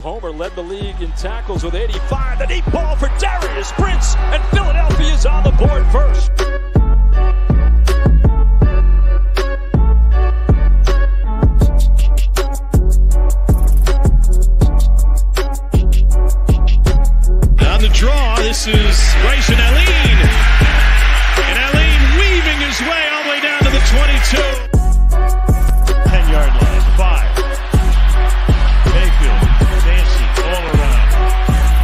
Homer led the league in tackles with 85. The deep ball for Darius Prince, and Philadelphia's on the board first. On the draw, this is Bryson Allen. And Allen weaving his way all the way down to the 22. 10-yard line, 5. Mayfield, dancing all around.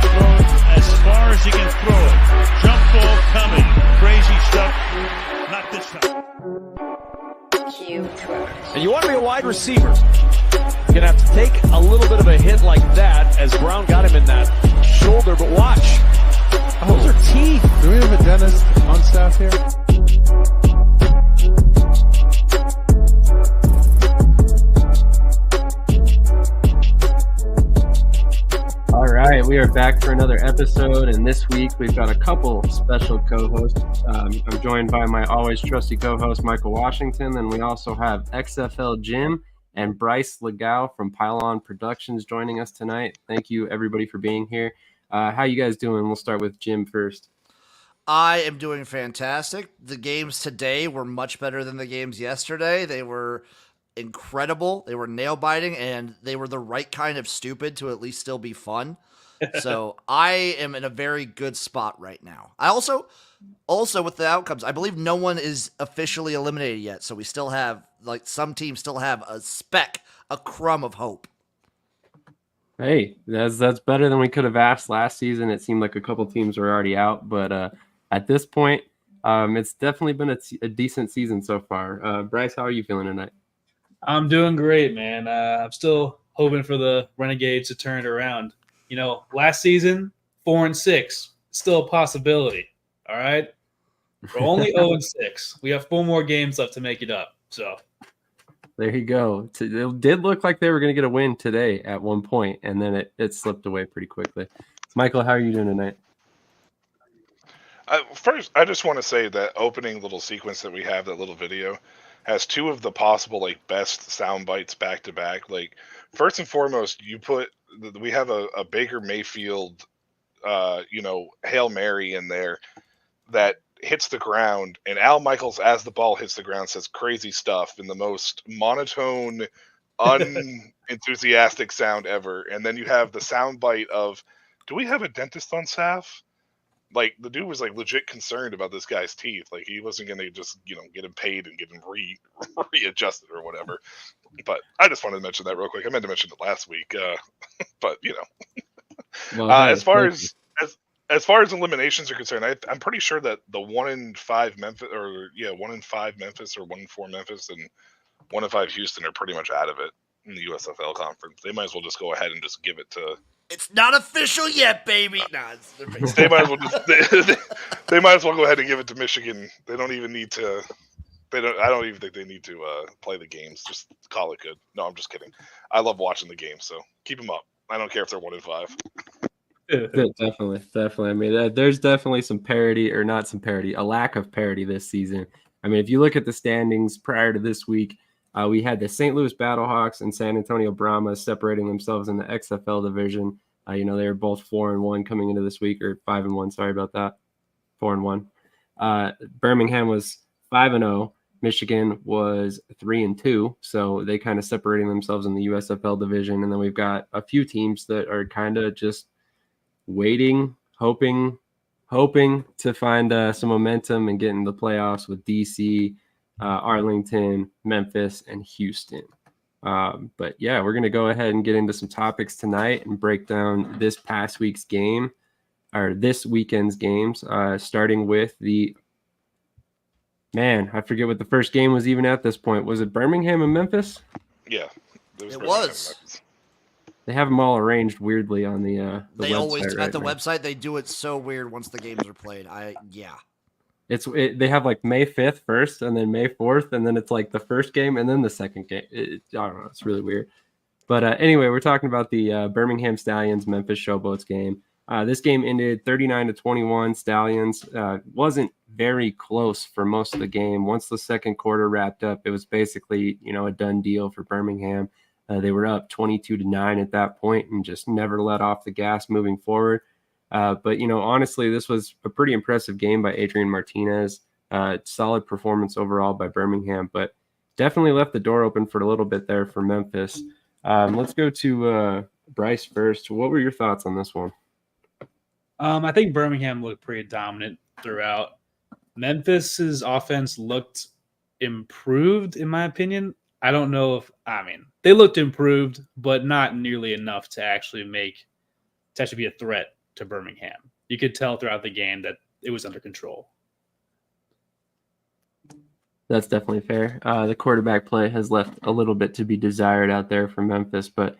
Throw it as far as he can throw it. Jump ball coming. Crazy stuff. Not this time. And you want to be a wide receiver, you're going to have to take a little bit of a hit like that as Brown got him in that shoulder, but watch. Those are teeth. Do we have a dentist on staff here? All right, we are back for another episode, and this week we've got a couple special co-hosts. I'm joined by my always trusty co-host, Michael Washington, and we also have XFL Jim and Bryce Legal from Pylon Productions joining us tonight. Thank you, everybody, for being here. How you guys doing? We'll start with Jim first. I am doing fantastic. The games today were much better than the games yesterday. They were incredible. They were nail-biting, and they were the right kind of stupid to at least still be fun. So I am in a very good spot right now. I also with the outcomes, I believe no one is officially eliminated yet, so we still have, like, some teams still have a crumb of hope. Hey, that's better than we could have asked last season. It seemed like a couple teams were already out, but at this point, it's definitely been a decent season so far. Bryce, how are you feeling tonight? I'm doing great, man. I'm still hoping for the Renegades to turn it around. You know, last season, 4-6, still a possibility. All right, we're only 0-6. We have 4 more games left to make it up. So there you go. It did look like they were going to get a win today at one point, and then it slipped away pretty quickly. Michael, how are you doing tonight? First, I just want to say that opening little sequence that we have, that little video, has 2 of the possible best sound bites back to back. First and foremost, we have a Baker Mayfield, Hail Mary in there that hits the ground, and Al Michaels, as the ball hits the ground, says crazy stuff in the most monotone, unenthusiastic sound ever. And then you have the sound bite of, do we have a dentist on staff? The dude was legit concerned about this guy's teeth. He wasn't going to just, get him paid and get him readjusted or whatever. But I just wanted to mention that real quick. I meant to mention it last week. But well, as far as eliminations are concerned, I'm pretty sure that the 1-5 Memphis, 1-5 Memphis, or 1-4 Memphis, and 1-5 Houston are pretty much out of it in the USFL conference. They might as well just go ahead and just give it to. It's not official yet, baby. They might as well they might as well go ahead and give it to Michigan. They don't even need to. I don't even think they need to play the games. Just call it good. No, I'm just kidding. I love watching the games, so keep them up. I don't care if they're 1-5. Definitely. I mean, there's definitely some parity, or not some parity, a lack of parity this season. I mean, if you look at the standings prior to this week, we had the St. Louis Battlehawks and San Antonio Brahmas separating themselves in the XFL division. They were both 4-1 coming into this week, or 5-1. Sorry about that. 4-1. Birmingham was 5-0. Michigan was 3-2. So they kind of separating themselves in the USFL division. And then we've got a few teams that are kind of just waiting, hoping to find some momentum and get in the playoffs with DC, Arlington, Memphis, and Houston. But yeah, we're going to go ahead and get into some topics tonight and break down this past week's game, or this weekend's games, starting with I forget what the first game was even at this point. Was it Birmingham and Memphis? Yeah. It was. They have them all arranged weirdly on the they website always right at the now. website. They do it so weird once the games are played. They have May 5th first, and then May 4th, and then it's the first game and then the second game. I don't know. It's really weird. But anyway, we're talking about the Birmingham Stallions Memphis Showboats game. This game ended 39-21. Stallions wasn't very close for most of the game. Once the second quarter wrapped up, it was basically a done deal for Birmingham. They were up 22-9 at that point and just never let off the gas moving forward. But, honestly, this was a pretty impressive game by Adrian Martinez. Solid performance overall by Birmingham, but definitely left the door open for a little bit there for Memphis. Let's go to Bryce first. What were your thoughts on this one? I think Birmingham looked pretty dominant throughout. Memphis's offense looked improved, in my opinion. I don't know they looked improved, but not nearly enough to actually be a threat to Birmingham. You could tell throughout the game that it was under control. That's definitely fair. The quarterback play has left a little bit to be desired out there for Memphis, but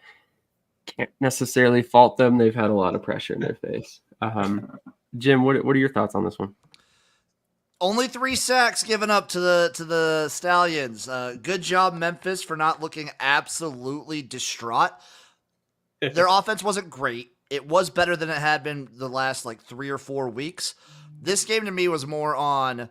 can't necessarily fault them. They've had a lot of pressure in their face. Jim, what are your thoughts on this one? Only 3 sacks given up to the Stallions. Good job, Memphis, for not looking absolutely distraught. Their offense wasn't great. It was better than it had been the last 3 or 4 weeks. This game to me was more on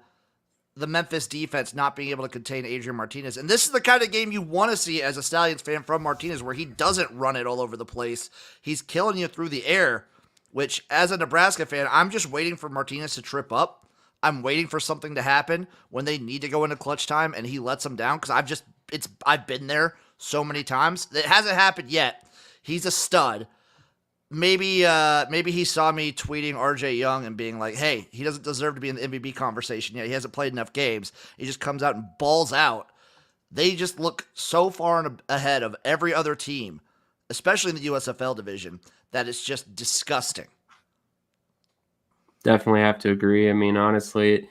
the Memphis defense not being able to contain Adrian Martinez. And this is the kind of game you want to see as a Stallions fan from Martinez, where he doesn't run it all over the place. He's killing you through the air, which as a Nebraska fan, I'm just waiting for Martinez to trip up. I'm waiting for something to happen when they need to go into clutch time and he lets them down, because I've been there so many times. It hasn't happened yet. He's a stud. Maybe he saw me tweeting RJ Young and being like, hey, he doesn't deserve to be in the MVP conversation yet. He hasn't played enough games. He just comes out and balls out. They just look so far ahead of every other team, especially in the USFL division, that it's just disgusting. Definitely have to agree. I mean, honestly,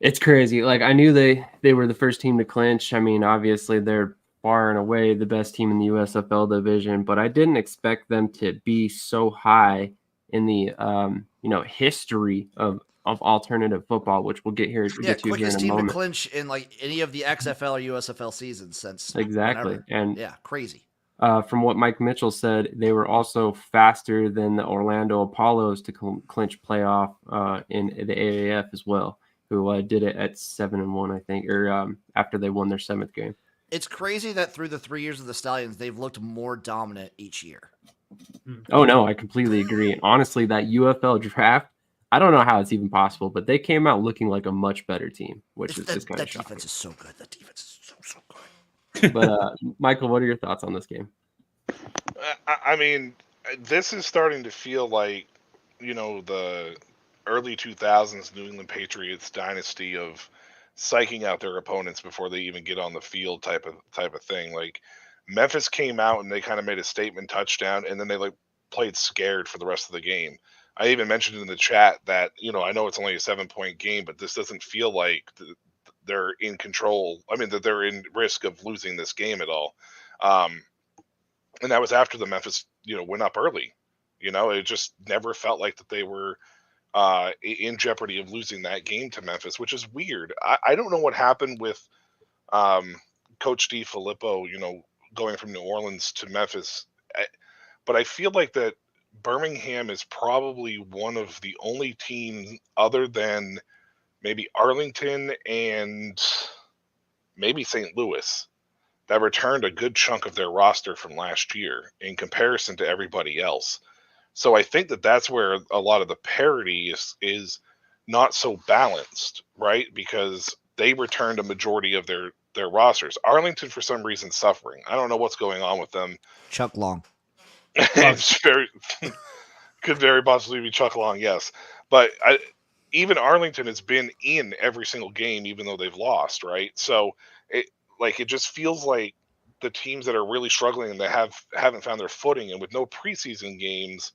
it's crazy. I knew they were the first team to clinch. I mean, obviously they're far and away the best team in the USFL division, but I didn't expect them to be so high in the history of alternative football, which we'll get to here in a moment. Quickest team to clinch in any of the XFL or USFL seasons since exactly. Whenever. And yeah, crazy. From what Mike Mitchell said, they were also faster than the Orlando Apollos to clinch playoff in the AAF as well, who did it at 7-1, I think, or after they won their 7th game. It's crazy that through the 3 years of the Stallions, they've looked more dominant each year. Oh, no, I completely agree. And honestly, that UFL draft, I don't know how it's even possible, but they came out looking like a much better team, which is kind of shocking. That defense is so good. That defense is so good. But, Michael, what are your thoughts on this game? I mean, this is starting to feel like, the early 2000s New England Patriots dynasty of psyching out their opponents before they even get on the field type of thing. Like, Memphis came out and they kind of made a statement touchdown, and then they played scared for the rest of the game. I even mentioned in the chat that, I know it's only a 7-point game, but this doesn't feel like they're in control. I mean, that they're in risk of losing this game at all. And that was after the Memphis, went up early. It just never felt like that they were in jeopardy of losing that game to Memphis, which is weird. I don't know what happened with Coach D. Filippo, going from New Orleans to Memphis. But I feel like that Birmingham is probably one of the only teams other than maybe Arlington and maybe St. Louis that returned a good chunk of their roster from last year in comparison to everybody else. So I think that that's where a lot of the parity is not so balanced, right? Because they returned a majority of their rosters. Arlington, for some reason, suffering. I don't know what's going on with them. Chuck Long. Could very possibly be Chuck Long, yes. But even Arlington has been in every single game, even though they've lost, right? So it just feels like the teams that are really struggling and that haven't found their footing, and with no preseason games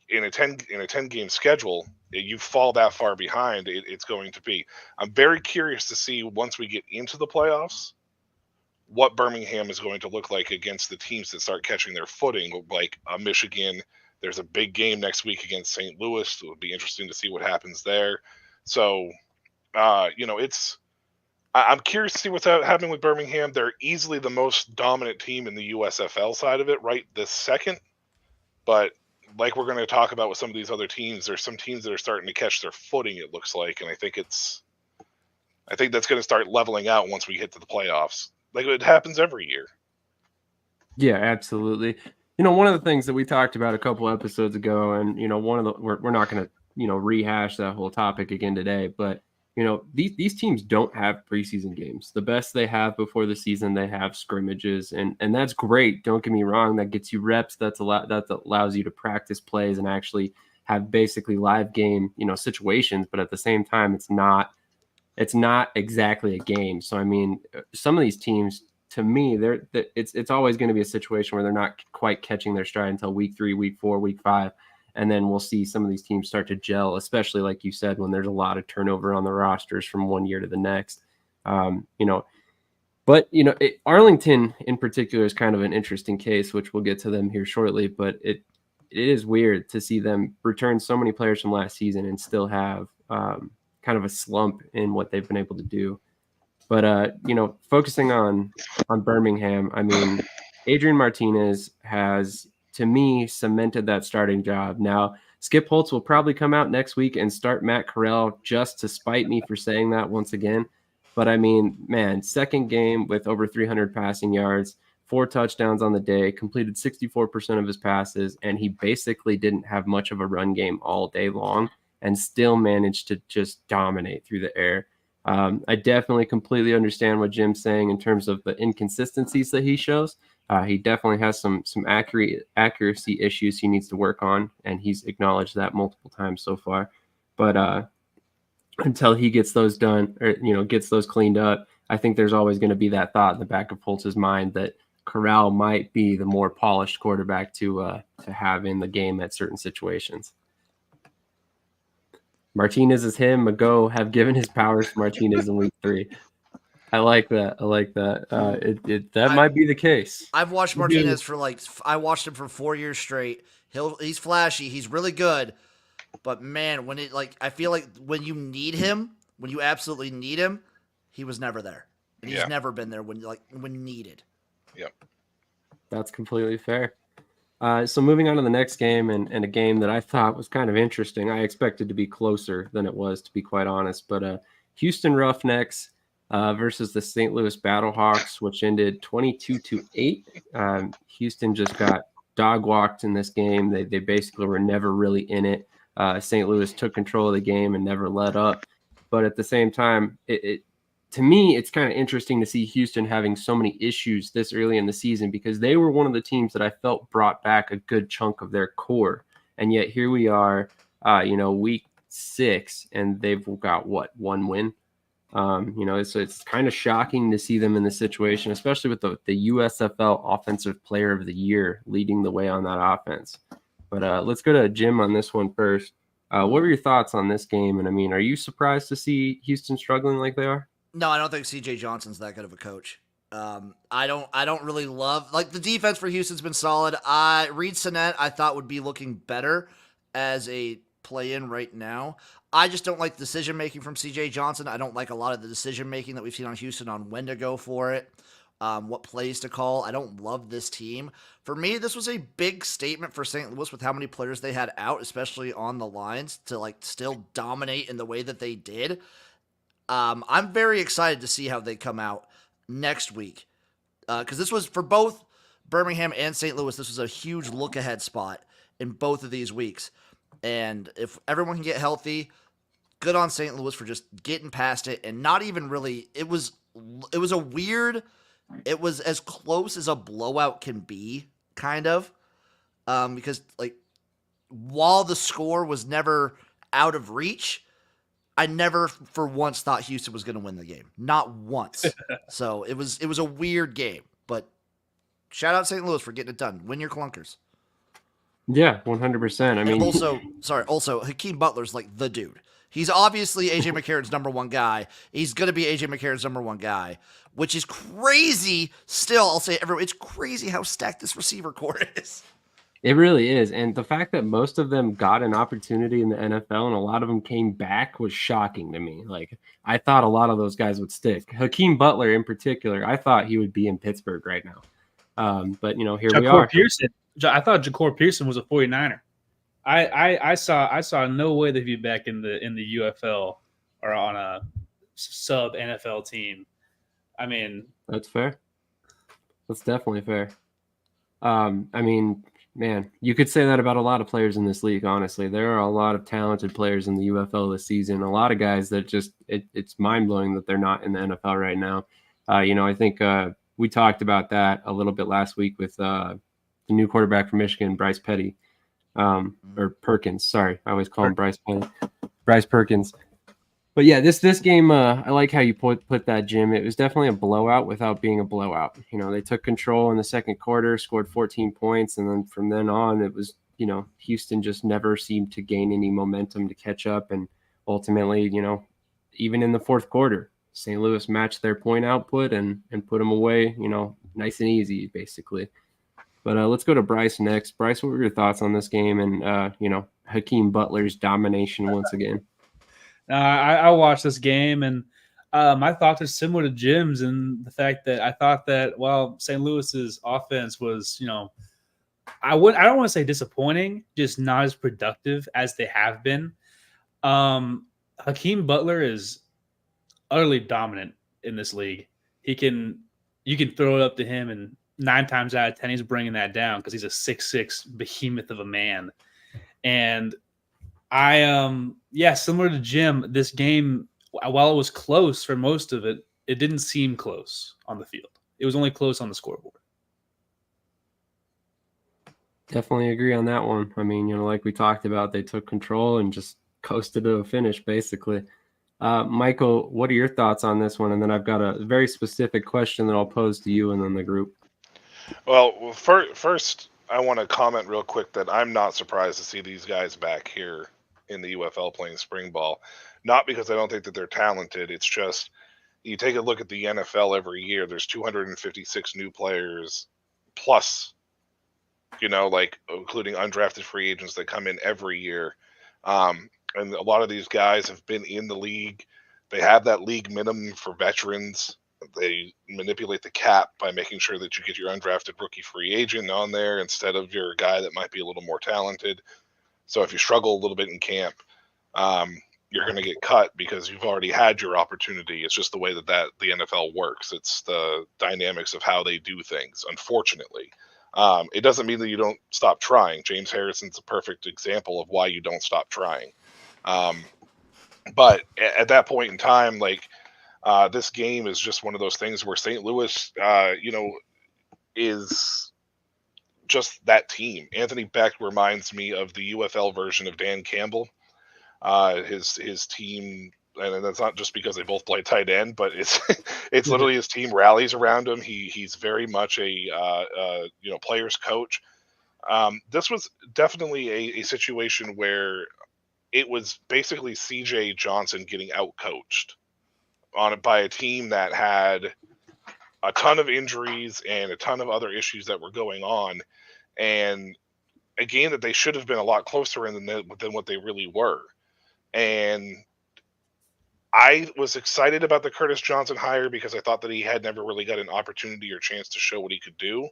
in a 10 game schedule, you fall that far behind. It's going to be. I'm very curious to see once we get into the playoffs what Birmingham is going to look like against the teams that start catching their footing, like Michigan. There's a big game next week against St. Louis. It would be interesting to see what happens there. So, I'm curious to see what's happening with Birmingham. They're easily the most dominant team in the USFL side of it right this second. But like we're going to talk about with some of these other teams, there's some teams that are starting to catch their footing, it looks like. And I think that's going to start leveling out once we hit to the playoffs. Like it happens every year. Yeah, absolutely. One of the things that we talked about a couple episodes ago, and we're not going to rehash that whole topic again today, but these teams don't have preseason games. The best they have before the season, they have scrimmages, and that's great. Don't get me wrong, that gets you reps. That allows you to practice plays and actually have basically live game situations. But at the same time, it's not exactly a game. So I mean, some of these teams, to me, it's always going to be a situation where they're not quite catching their stride until week 3, week 4, week 5, and then we'll see some of these teams start to gel, especially like you said, when there's a lot of turnover on the rosters from one year to the next. But Arlington in particular is kind of an interesting case, which we'll get to them here shortly. But it is weird to see them return so many players from last season and still have kind of a slump in what they've been able to do. But focusing on Birmingham, I mean, Adrian Martinez has, to me, cemented that starting job. Now, Skip Holtz will probably come out next week and start Matt Corral just to spite me for saying that once again. But I mean, man, second game with over 300 passing yards, 4 touchdowns on the day, completed 64% of his passes, and he basically didn't have much of a run game all day long and still managed to just dominate through the air. I definitely completely understand what Jim's saying in terms of the inconsistencies that he shows. He definitely has some accuracy issues he needs to work on, and he's acknowledged that multiple times so far. But until he gets those done, or gets those cleaned up, I think there's always going to be that thought in the back of Holtz's mind that Corral might be the more polished quarterback to have in the game at certain situations. Martinez is him. Mago have given his powers to Martinez in week 3. I like that. That might be the case. I've watched Martinez I watched him for 4 years straight. He's flashy. He's really good. But man, I feel like when you need him, when you absolutely need him, he was never there. And he's never been there when needed. Yep. That's completely fair. So moving on to the next game, and a game that I thought was kind of interesting. I expected to be closer than it was, to be quite honest. But Houston Roughnecks versus the St. Louis Battlehawks, which ended 22-8. Houston just got dog walked in this game. They basically were never really in it. St. Louis took control of the game and never let up. But at the same time, to me, it's kind of interesting to see Houston having so many issues this early in the season, because they were one of the teams that I felt brought back a good chunk of their core. And yet here we are, week 6, and they've got one win. It's kind of shocking to see them in this situation, especially with the USFL Offensive Player of the Year leading the way on that offense. But let's go to Jim on this one first. What were your thoughts on this game? And I mean, are you surprised to see Houston struggling like they are? No, I don't think CJ Johnson's that good of a coach. I don't really love the defense for Houston's been solid. Reed Sinnett I thought would be looking better as a play-in right now. I just don't like decision making from CJ Johnson. I don't like a lot of the decision making that we've seen on Houston on when to go for it, what plays to call. I don't love this team. For me, this was a big statement for St. Louis with how many players they had out, especially on the lines, to still dominate in the way that they did. I'm very excited to see how they come out next week, because this was for both Birmingham and St. Louis. This was a huge look ahead spot in both of these weeks, and if everyone can get healthy, good on St. Louis for just getting past it and not even really. It was as close as a blowout can be, kind of, because while the score was never out of reach, I never for once thought Houston was going to win the game. Not once. So it was a weird game, but shout out St. Louis for getting it done. Win your clunkers. Yeah, 100%. I mean, also Hakeem Butler's the dude. He's obviously AJ McCarron's number one guy. He's going to be AJ McCarron's number one guy, which is crazy. Still, I'll say it's crazy how stacked this receiver core is. It really is. And the fact that most of them got an opportunity in the NFL and a lot of them came back was shocking to me. I thought a lot of those guys would stick. Hakeem Butler in particular, I thought he would be in Pittsburgh right now. But here we are. I thought Ja'Cour Pearson was a 49er. I saw no way that he'd be back in the UFL or on a sub NFL team. I mean, that's fair. That's definitely fair. I mean, man, you could say that about a lot of players in this league, honestly. There are a lot of talented players in the UFL this season. A lot of guys that just it's mind-blowing that they're not in the NFL right now. I think we talked about that a little bit last week with the new quarterback from Michigan, Bryce Petty, or Perkins. Sorry, I always call him Bryce Petty. Bryce Perkins. But yeah, this game, I like how you put that, Jim. It was definitely a blowout without being a blowout. They took control in the second quarter, scored 14 points, and then from then on, it was Houston just never seemed to gain any momentum to catch up, and ultimately, even in the fourth quarter, St. Louis matched their point output and put them away, nice and easy, basically. But let's go to Bryce next. Bryce, what were your thoughts on this game and Hakeem Butler's domination once again? I watched this game, and my thoughts are similar to Jim's in the fact that I thought that St. Louis's offense was, I don't want to say disappointing, just not as productive as they have been. Hakeem Butler is utterly dominant in this league. You can throw it up to him, and 9 times out of 10 he's bringing that down because he's a 6'6" behemoth of a man. And similar to Jim, this game, while it was close for most of it, it didn't seem close on the field. It was only close on the scoreboard. Definitely agree on that one. I mean, like we talked about, they took control and just coasted to a finish, basically. Michael, what are your thoughts on this one? And then I've got a very specific question that I'll pose to you and then the group. Well, first, I want to comment real quick that I'm not surprised to see these guys back here in the UFL playing spring ball. Not because I don't think that they're talented. It's just you take a look at the NFL every year, there's 256 new players plus, including undrafted free agents that come in every year. And a lot of these guys have been in the league. They have that league minimum for veterans. They manipulate the cap by making sure that you get your undrafted rookie free agent on there instead of your guy that might be a little more talented. So if you struggle a little bit in camp, you're going to get cut because you've already had your opportunity. It's just the way that the NFL works. It's the dynamics of how they do things, unfortunately. It doesn't mean that you don't stop trying. James Harrison's a perfect example of why you don't stop trying. But at that point in time, this game is just one of those things where St. Louis, is just that team. Anthony Beck reminds me of the UFL version of Dan Campbell. His team, and that's not just because they both play tight end, but it's literally his team rallies around him. He's very much a player's coach. This was definitely a situation where it was basically CJ Johnson getting outcoached by a team that had a ton of injuries and a ton of other issues that were going on, and a game that they should have been a lot closer in than what they really were. And I was excited about the Curtis Johnson hire because I thought that he had never really got an opportunity or chance to show what he could do.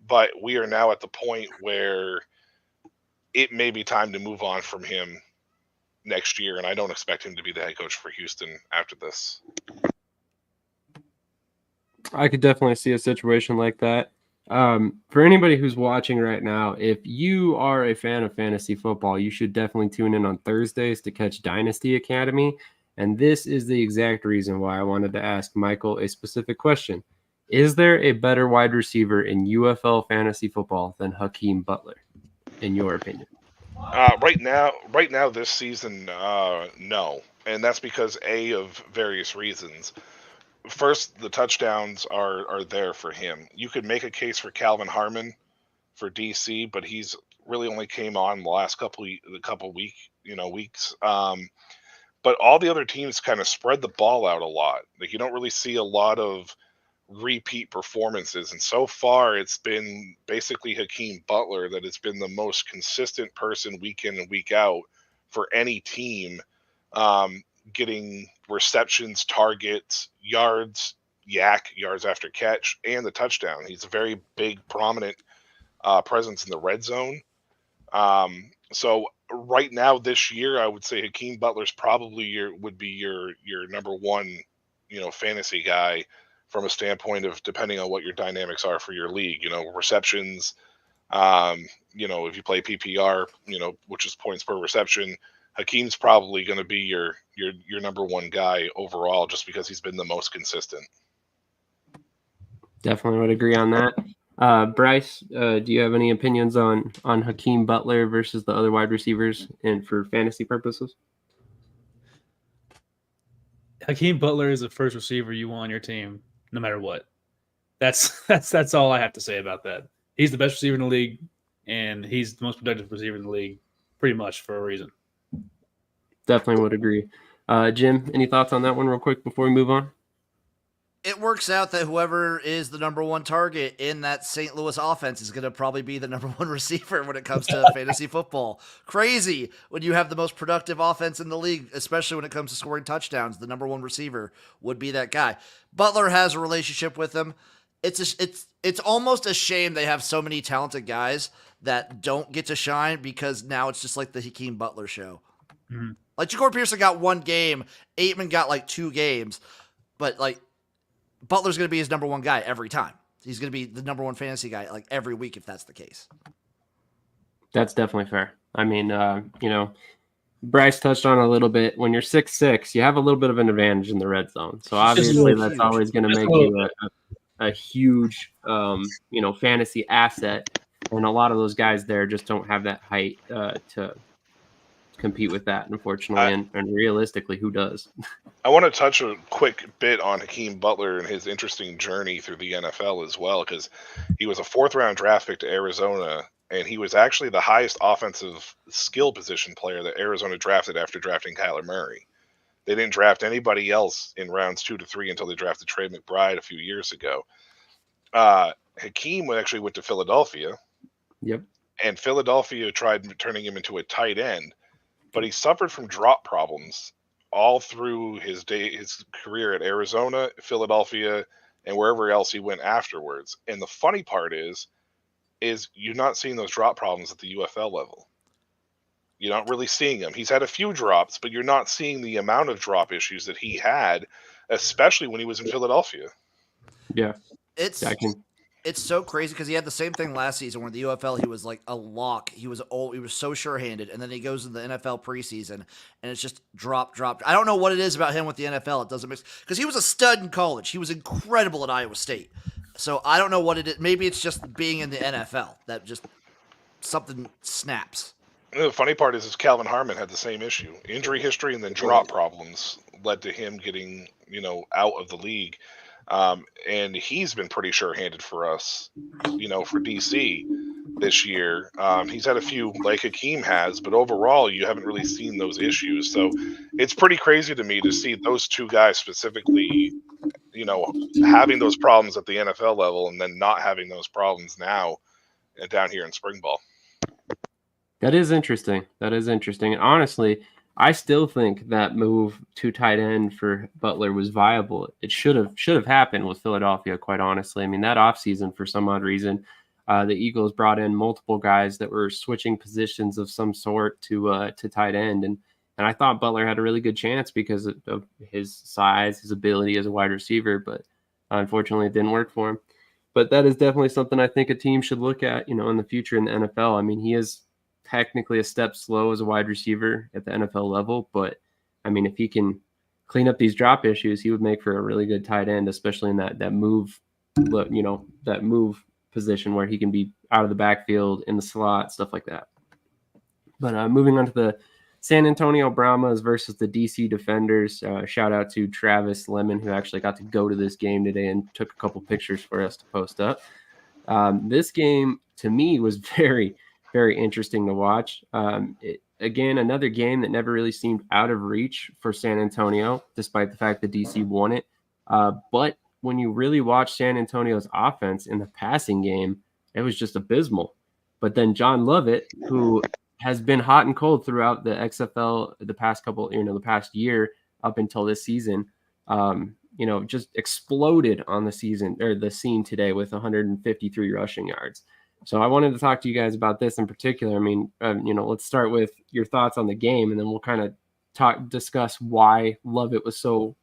But we are now at the point where it may be time to move on from him next year, and I don't expect him to be the head coach for Houston after this. I could definitely see a situation like that. For anybody who's watching right now, if you are a fan of fantasy football, you should definitely tune in on Thursdays to catch Dynasty Academy. And this is the exact reason why I wanted to ask Michael a specific question. Is there a better wide receiver in UFL fantasy football than Hakeem Butler, in your opinion? Right now, this season, no. And that's because, of various reasons. First, the touchdowns are there for him. You could make a case for Calvin Harmon for DC, but he's really only came on the last couple weeks. But all the other teams kind of spread the ball out a lot. You don't really see a lot of repeat performances, and so far it's been basically Hakeem Butler that has been the most consistent person week in and week out for any team, getting receptions, targets, yards after catch, and the touchdown. He's a very big, prominent presence in the red zone. So right now this year, I would say Hakeem Butler's probably would be your number one, fantasy guy from a standpoint of depending on what your dynamics are for your league. Receptions. If you play PPR, which is points per reception, Hakeem's probably going to be your number one guy overall, just because he's been the most consistent. Definitely would agree on that. Bryce, do you have any opinions on Hakeem Butler versus the other wide receivers and for fantasy purposes? Hakeem Butler is the first receiver you want on your team, no matter what. That's all I have to say about that. He's the best receiver in the league, and he's the most productive receiver in the league, pretty much for a reason. Definitely would agree. Jim, any thoughts on that one real quick before we move on? It works out that whoever is the number one target in that St. Louis offense is going to probably be the number one receiver when it comes to fantasy football. Crazy when you have the most productive offense in the league, especially when it comes to scoring touchdowns. The number one receiver would be that guy. Butler has a relationship with him. It's almost a shame they have so many talented guys that don't get to shine, because now it's just like the Hakeem Butler show. Mm-hmm. Like Ja'Cory Pearson got one game, Aitman got like 2 games, but like Butler's going to be his number one guy every time. He's going to be the number one fantasy guy like every week if that's the case. That's definitely fair. I mean, Bryce touched on it a little bit. When you're 6'6", you have a little bit of an advantage in the red zone. So obviously that's always going to make you a huge, fantasy asset. And a lot of those guys there just don't have that height to compete with that, unfortunately. And realistically, who does? I want to touch a quick bit on Hakeem Butler and his interesting journey through the NFL as well, because he was a 4th-round draft pick to Arizona, and he was actually the highest offensive skill position player that Arizona drafted after drafting Kyler Murray. They didn't draft anybody else in rounds 2 to 3 until they drafted Trey McBride a few years ago. Hakeem actually went to Philadelphia. Yep. And Philadelphia tried turning him into a tight end, but he suffered from drop problems all through his career at Arizona, Philadelphia, and wherever else he went afterwards. And the funny part is you're not seeing those drop problems at the UFL level. You're not really seeing them. He's had a few drops, but you're not seeing the amount of drop issues that he had, especially when he was in Philadelphia. Yeah. It's so crazy because he had the same thing last season where the UFL he was like a lock. He was so sure-handed, and then he goes in the NFL preseason, and it's just drop. I don't know what it is about him with the NFL. It doesn't mix because he was a stud in college. He was incredible at Iowa State. So I don't know what it is. Maybe it's just being in the NFL that just something snaps. The funny part is Calvin Harmon had the same issue. Injury history and then drop problems led to him getting, out of the league. And he's been pretty sure-handed for us, for DC this year. He's had a few like Hakeem has, but overall you haven't really seen those issues. So it's pretty crazy to me to see those two guys specifically, having those problems at the NFL level and then not having those problems now down here in spring ball. That is interesting. And honestly, I still think that move to tight end for Butler was viable. It should have happened with Philadelphia, quite honestly. I mean, that offseason, for some odd reason, the Eagles brought in multiple guys that were switching positions of some sort to tight end. And I thought Butler had a really good chance because of his size, his ability as a wide receiver, but unfortunately it didn't work for him. But that is definitely something I think a team should look at, in the future in the NFL. I mean, he is technically a step slow as a wide receiver at the NFL level, but I mean, if he can clean up these drop issues, he would make for a really good tight end, especially in that move, that move position where he can be out of the backfield in the slot, stuff like that. But moving on to the San Antonio Brahmas versus the DC Defenders. Shout out to Travis Lemon, who actually got to go to this game today and took a couple pictures for us to post up. This game to me was very, very interesting to watch. Again, another game that never really seemed out of reach for San Antonio, despite the fact that DC won it. But when you really watch San Antonio's offense in the passing game, it was just abysmal. But then John Lovett, who has been hot and cold throughout the XFL the past year up until this season, just exploded on the scene today with 153 rushing yards. So I wanted to talk to you guys about this in particular. I mean, let's start with your thoughts on the game, and then we'll kind of discuss why Lovett was so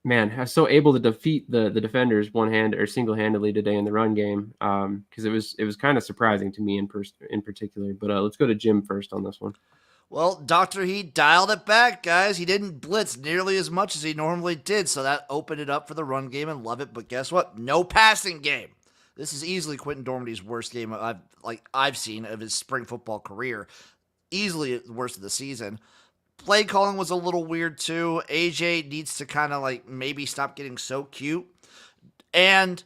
man, so able to defeat the defenders single-handedly today in the run game, because it was kind of surprising to me in particular. But let's go to Jim first on this one. Well, Dr. He dialed it back, guys. He didn't blitz nearly as much as he normally did, so that opened it up for the run game and love it. But guess what? No passing game. This is easily Quentin Dormady's worst game I've seen of his spring football career. Easily the worst of the season. Play calling was a little weird too. AJ needs to kind of maybe stop getting so cute. And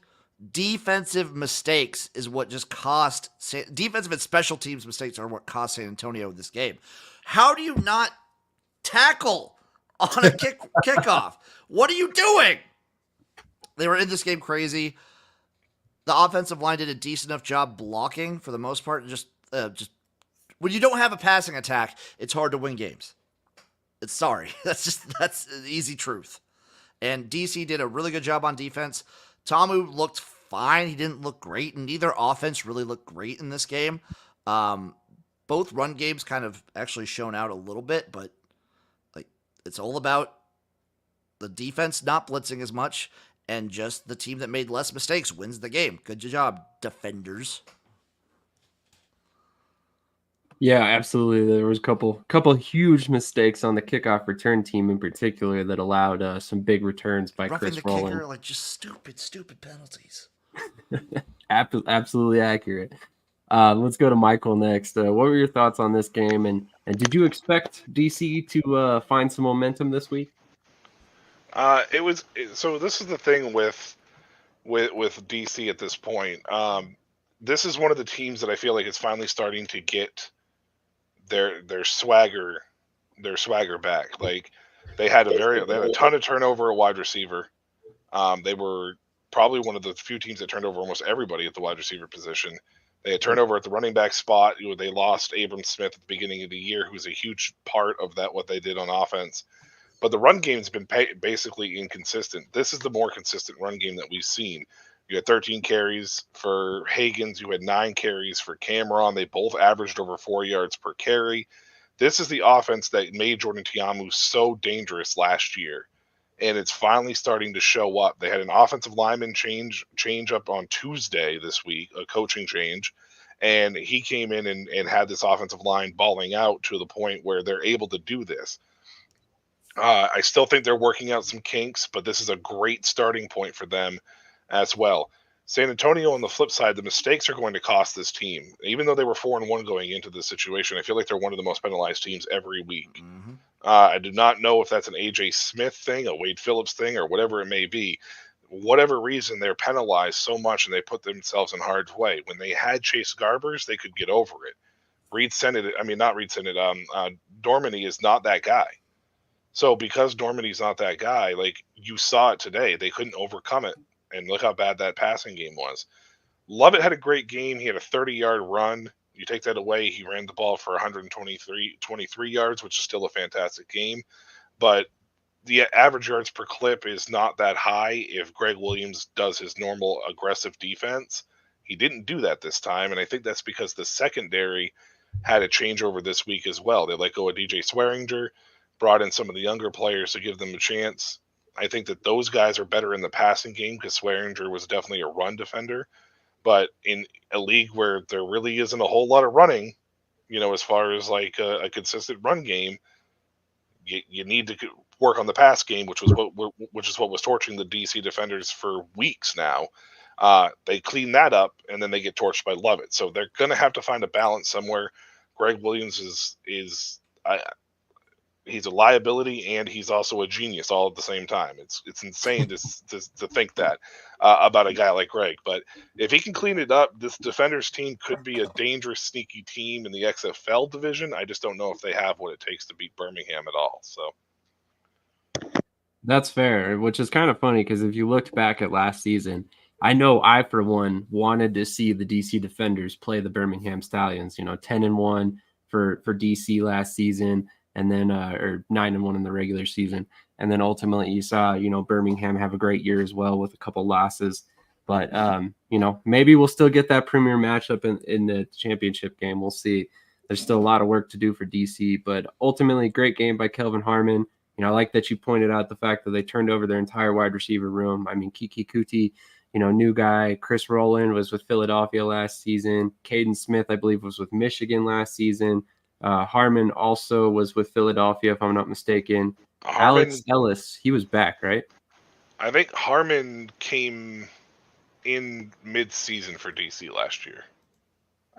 defensive mistakes is what just cost defensive and special teams mistakes are what cost San Antonio this game. How do you not tackle on a kickoff? What are you doing? They were in this game crazy. The offensive line did a decent enough job blocking for the most part. Just when you don't have a passing attack, it's hard to win games. That's the easy truth. And DC did a really good job on defense. Tamu looked fine. He didn't look great, and neither offense really looked great in this game. Both run games kind of actually shown out a little bit, but it's all about the defense not blitzing as much, and just the team that made less mistakes wins the game. Good job, defenders. Yeah, absolutely. There was a couple huge mistakes on the kickoff return team in particular that allowed some big returns by Roughing Chris the Rowland. kicker, just stupid penalties. Absolutely accurate. Let's go to Michael next. What were your thoughts on this game, and did you expect DC to find some momentum this week? So this is the thing with DC at this point. This is one of the teams that I feel like is finally starting to get their swagger back. Like they had a ton of turnover at wide receiver. They were probably one of the few teams that turned over almost everybody at the wide receiver position. They had turnover at the running back spot. They lost Abram Smith at the beginning of the year, who was a huge part of that, what they did on offense. But the run game's been basically inconsistent. This is the more consistent run game that we've seen. You had 13 carries for Higgins. You had 9 carries for Cameron. They both averaged over 4 yards per carry. This is the offense that made Jordan Ta'amu so dangerous last year, and it's finally starting to show up. They had an offensive lineman change up on Tuesday this week, a coaching change, and he came in and had this offensive line balling out to the point where they're able to do this. I still think they're working out some kinks, but this is a great starting point for them as well. San Antonio, on the flip side, the mistakes are going to cost this team. Even though they were 4-1 going into this situation, I feel like they're one of the most penalized teams every week. Mm-hmm. I do not know if that's an AJ Smith thing, a Wade Phillips thing, or whatever it may be. Whatever reason, they're penalized so much and they put themselves in harm's way. When they had Chase Garbers, they could get over it. Dormady is not that guy. So because Dormady's not that guy, you saw it today, they couldn't overcome it. And look how bad that passing game was. Lovett had a great game. He had a 30-yard run. You take that away, he ran the ball for 123 yards, which is still a fantastic game. But the average yards per clip is not that high if Greg Williams does his normal aggressive defense. He didn't do that this time, and I think that's because the secondary had a changeover this week as well. They let go of DJ Swearinger, brought in some of the younger players to give them a chance. I think that those guys are better in the passing game because Swearinger was definitely a run defender. But in a league where there really isn't a whole lot of running, as far as a consistent run game, you need to work on the pass game, which is what was torching the DC defenders for weeks now. They clean that up, and then they get torched by Lovett. So they're going to have to find a balance somewhere. Greg Williams is he's a liability and he's also a genius all at the same time. It's insane to think that about a guy like Greg. But if he can clean it up, this defenders team could be a dangerous, sneaky team in the XFL division. I just don't know if they have what it takes to beat Birmingham at all. So that's fair, which is kind of funny because if you looked back at last season, I know I, for one, wanted to see the DC defenders play the Birmingham Stallions, 10-1 for DC last season. And then, or 9-1 in the regular season. And then ultimately you saw, Birmingham have a great year as well with a couple losses. But, maybe we'll still get that premier matchup in the championship game. We'll see. There's still a lot of work to do for DC, but ultimately great game by Kelvin Harmon. I like that you pointed out the fact that they turned over their entire wide receiver room. I mean, Kiki Kuti, new guy. Chris Rowland was with Philadelphia last season. Caden Smith, I believe, was with Michigan last season. Harmon also was with Philadelphia, if I'm not mistaken. Alex Ellis, he was back, right? I think Harmon came in mid-season for DC last year.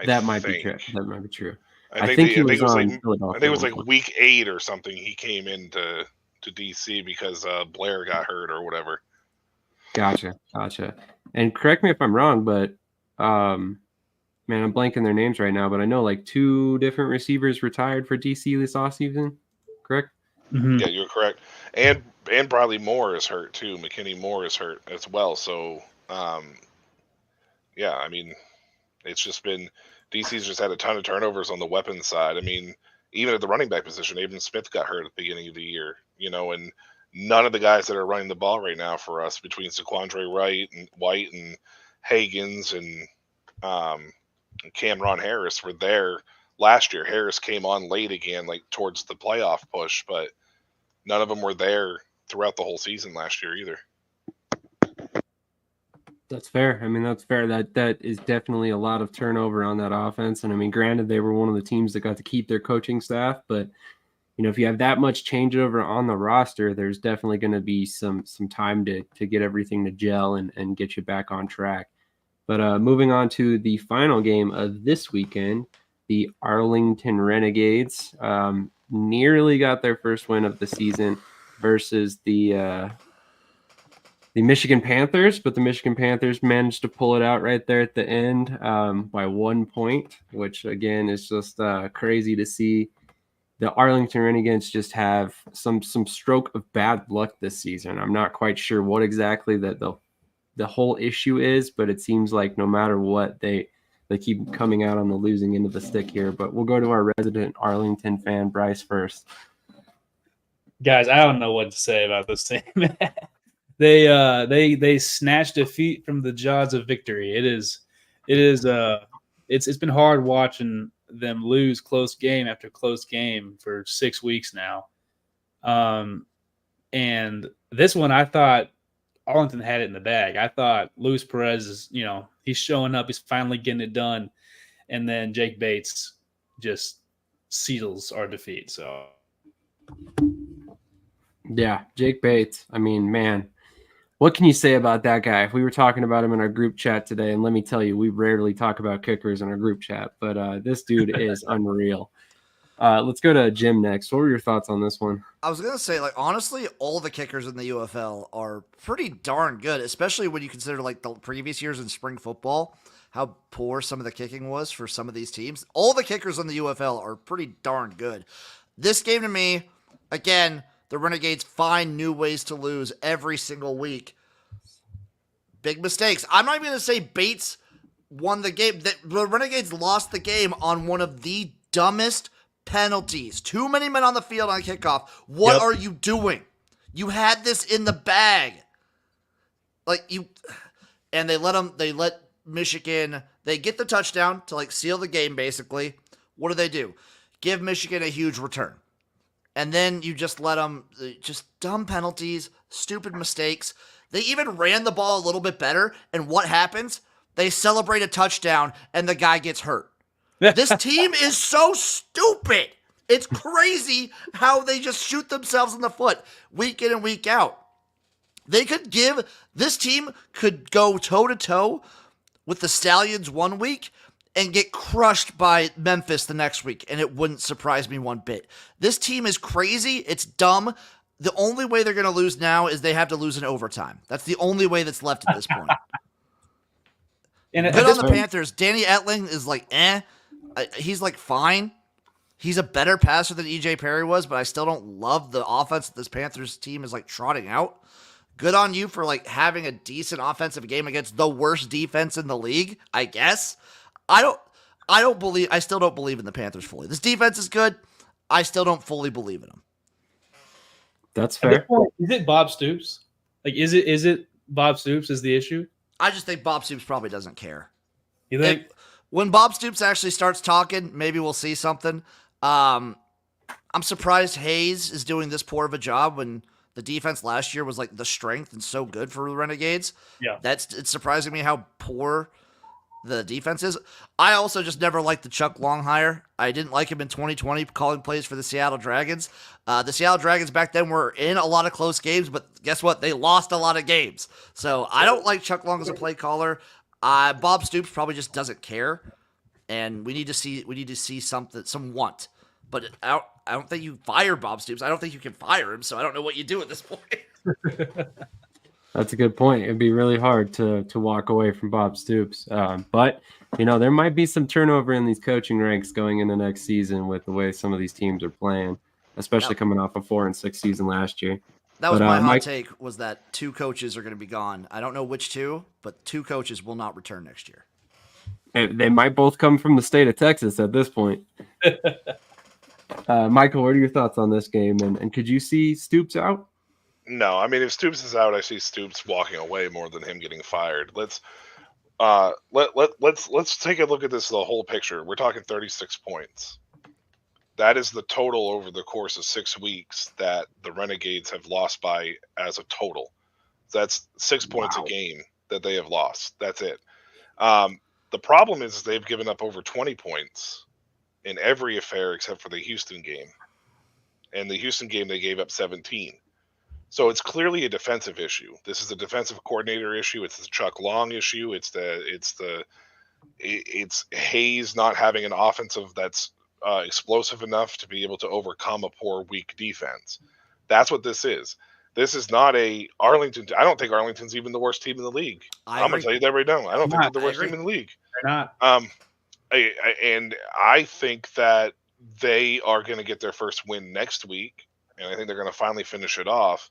That might be true. That might be true. I think it was like week 8 or something. He came into DC because Blair got hurt or whatever. Gotcha. And correct me if I'm wrong, but man, I'm blanking their names right now. But I know like 2 different receivers retired for DC this offseason. Correct? Mm-hmm. Yeah, you're correct. And Bradley Moore is hurt too. McKinney Moore is hurt as well. So, yeah, I mean, it's just been DC's just had a ton of turnovers on the weapons side. I mean, even at the running back position, Abram Smith got hurt at the beginning of the year, and none of the guys that are running the ball right now for us between Saquandre White and Higgins and Cameron Harris were there last year. Harris came on late again, like towards the playoff push, but none of them were there throughout the whole season last year either. That's fair. I mean, that's fair. That is definitely a lot of turnover on that offense. And I mean, granted, they were one of the teams that got to keep their coaching staff, but if you have that much changeover on the roster, there's definitely going to be some time to get everything to gel and get you back on track. But moving on to the final game of this weekend, the Arlington Renegades nearly got their first win of the season versus the Michigan Panthers, but the Michigan Panthers managed to pull it out right there at the end by 1 point, which again is just crazy to see. The Arlington Renegades just have some stroke of bad luck this season. I'm not quite sure what exactly the whole issue is, but it seems like no matter what, they keep coming out on the losing end of the stick here. But we'll go to our resident Arlington fan, Bryce, first. Guys, I don't know what to say about this team. They snatched defeat from the jaws of victory. It's been hard watching them lose close game after close game for 6 weeks now. And this one, I thought Arlington had it in the bag. I thought Luis Perez is, he's showing up. He's finally getting it done. And then Jake Bates just seals our defeat. So, yeah, Jake Bates. I mean, man, what can you say about that guy? If we were talking about him in our group chat today, and let me tell you, we rarely talk about kickers in our group chat, but this dude is unreal. Let's go to Jim next. What were your thoughts on this one? I was going to say, honestly, all the kickers in the UFL are pretty darn good, especially when you consider, the previous years in spring football, how poor some of the kicking was for some of these teams. All the kickers in the UFL are pretty darn good. This game to me, again, the Renegades find new ways to lose every single week. Big mistakes. I'm not even going to say Bates won the game. The Renegades lost the game on one of the dumbest penalties. Too many men on the field on kickoff. What are you doing? You had this in the bag. And they let Michigan, they get the touchdown to seal the game basically. What do? Give Michigan a huge return. And then you just let them, just dumb penalties, stupid mistakes. They even ran the ball a little bit better. And what happens? They celebrate a touchdown and the guy gets hurt. This team is so stupid. It's crazy how they just shoot themselves in the foot week in and week out. This team could go toe-to-toe with the Stallions 1 week and get crushed by Memphis the next week, and it wouldn't surprise me one bit. This team is crazy. It's dumb. The only way they're going to lose now is they have to lose in overtime. That's the only way that's left at this point. And good on the Panthers. Danny Etling is he's fine. He's a better passer than EJ Perry was, but I still don't love the offense that this Panthers team is trotting out. Good on you for having a decent offensive game against the worst defense in the league, I guess. I still don't believe in the Panthers fully. This defense is good. I still don't fully believe in them. That's fair. Is it Bob Stoops? Is it Bob Stoops is the issue? I just think Bob Stoops probably doesn't care. You think? When Bob Stoops actually starts talking, maybe we'll see something. I'm surprised Hayes is doing this poor of a job when the defense last year was like the strength and so good for the Renegades. Yeah. It's surprising me how poor the defense is. I also just never liked the Chuck Long hire. I didn't like him in 2020 calling plays for the Seattle Dragons. The Seattle Dragons back then were in a lot of close games, but guess what? They lost a lot of games. So I don't like Chuck Long as a play caller. Bob Stoops probably just doesn't care, and we need to see some want. But I don't think you fire Bob Stoops. I don't think you can fire him. So I don't know what you do at this point. That's a good point. It'd be really hard to walk away from Bob Stoops. But, there might be some turnover in these coaching ranks going into next season with the way some of these teams are playing, especially coming off a 4-6 season last year. That was my hot take, was that 2 coaches are going to be gone. I don't know which 2, but 2 coaches will not return next year. They might both come from the state of Texas at this point. Michael, what are your thoughts on this game? And could you see Stoops out? No, I mean, if Stoops is out, I see Stoops walking away more than him getting fired. Let's take a look at this, the whole picture. We're talking 36 points. That is the total over the course of 6 weeks that the Renegades have lost by as a total. That's 6 points a game that they have lost. That's it. The problem is they've given up over 20 points in every affair except for the Houston game. And the Houston game, they gave up 17. So it's clearly a defensive issue. This is a defensive coordinator issue. It's the Chuck Long issue. It's Hayes not having an offensive that's explosive enough to be able to overcome a poor, weak defense. That's what this is. This is not a Arlington. I don't think Arlington's even the worst team in the league. I'm going to tell you that right now. I don't think they're the worst team in the league. They're not. I think that they are going to get their first win next week, and I think they're going to finally finish it off.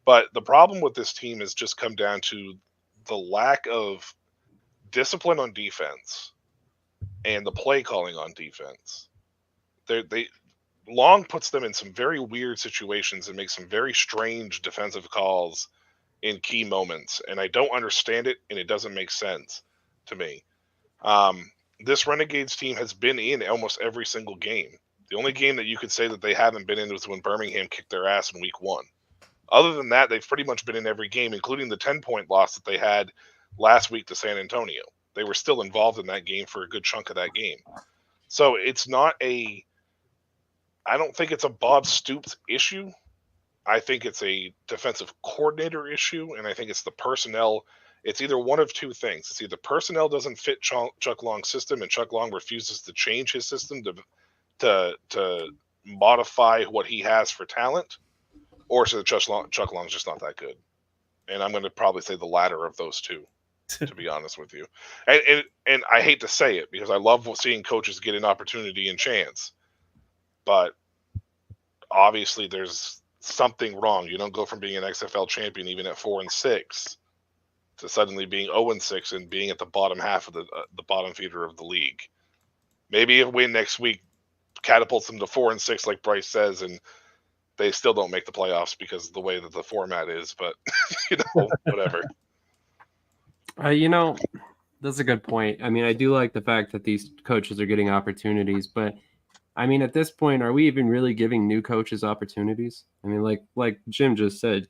But the problem with this team has just come down to the lack of discipline on defense and the play calling on defense. Long puts them in some very weird situations and makes some very strange defensive calls in key moments, and I don't understand it, and it doesn't make sense to me. This Renegades team has been in almost every single game. The only game that you could say that they haven't been in was when Birmingham kicked their ass in week 1. Other than that, they've pretty much been in every game, including the 10-point loss that they had last week to San Antonio. They were still involved in that game for a good chunk of that game. So it's not I don't think it's a Bob Stoops issue. I think it's a defensive coordinator issue, and I think it's the personnel. It's either one of 2 things. It's either personnel doesn't fit Chuck Long's system, and Chuck Long refuses to change his system to modify what he has for talent, or so Chuck Long's just not that good. And I'm going to probably say the latter of those 2, to be honest with you. And I hate to say it because I love seeing coaches get an opportunity and chance. But obviously there's something wrong. You don't go from being an XFL champion even at 4-6 to suddenly being 0-6 and being at the bottom half of the bottom feeder of the league. Maybe a win next week catapults them to 4-6 like Bryce says, and they still don't make the playoffs because of the way that the format is, but whatever. That's a good point. I mean, I do like the fact that these coaches are getting opportunities, but I mean, at this point, are we even really giving new coaches opportunities? I mean, like Jim just said,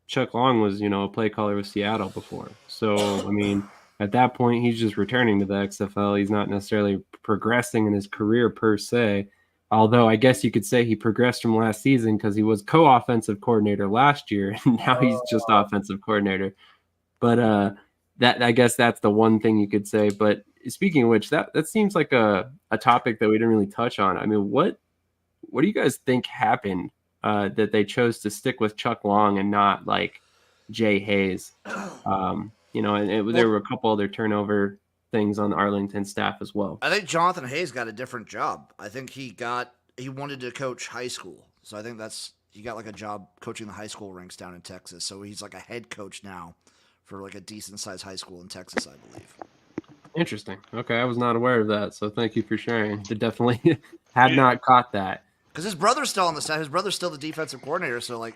Chuck Long was, a play caller with Seattle before. So, I mean, at that point, he's just returning to the XFL. He's not necessarily progressing in his career per se, although I guess you could say he progressed from last season because he was co-offensive coordinator last year, and now he's just offensive coordinator. But that I guess that's the one thing you could say. But speaking of which, that seems like a topic that we didn't really touch on. I mean, what do you guys think happened that they chose to stick with Chuck Long and not like Jay Hayes? There were a couple other turnover things on the Arlington staff as well. I think Jonathan Hayes got a different job. I think he wanted to coach high school. So I think he got like a job coaching the high school ranks down in Texas. So he's like a head coach now for like a decent sized high school in Texas, I believe. Interesting. Okay, I was not aware of that, so thank you for sharing. I definitely had not caught that. Because his brother's still on the staff. His brother's still the defensive coordinator, so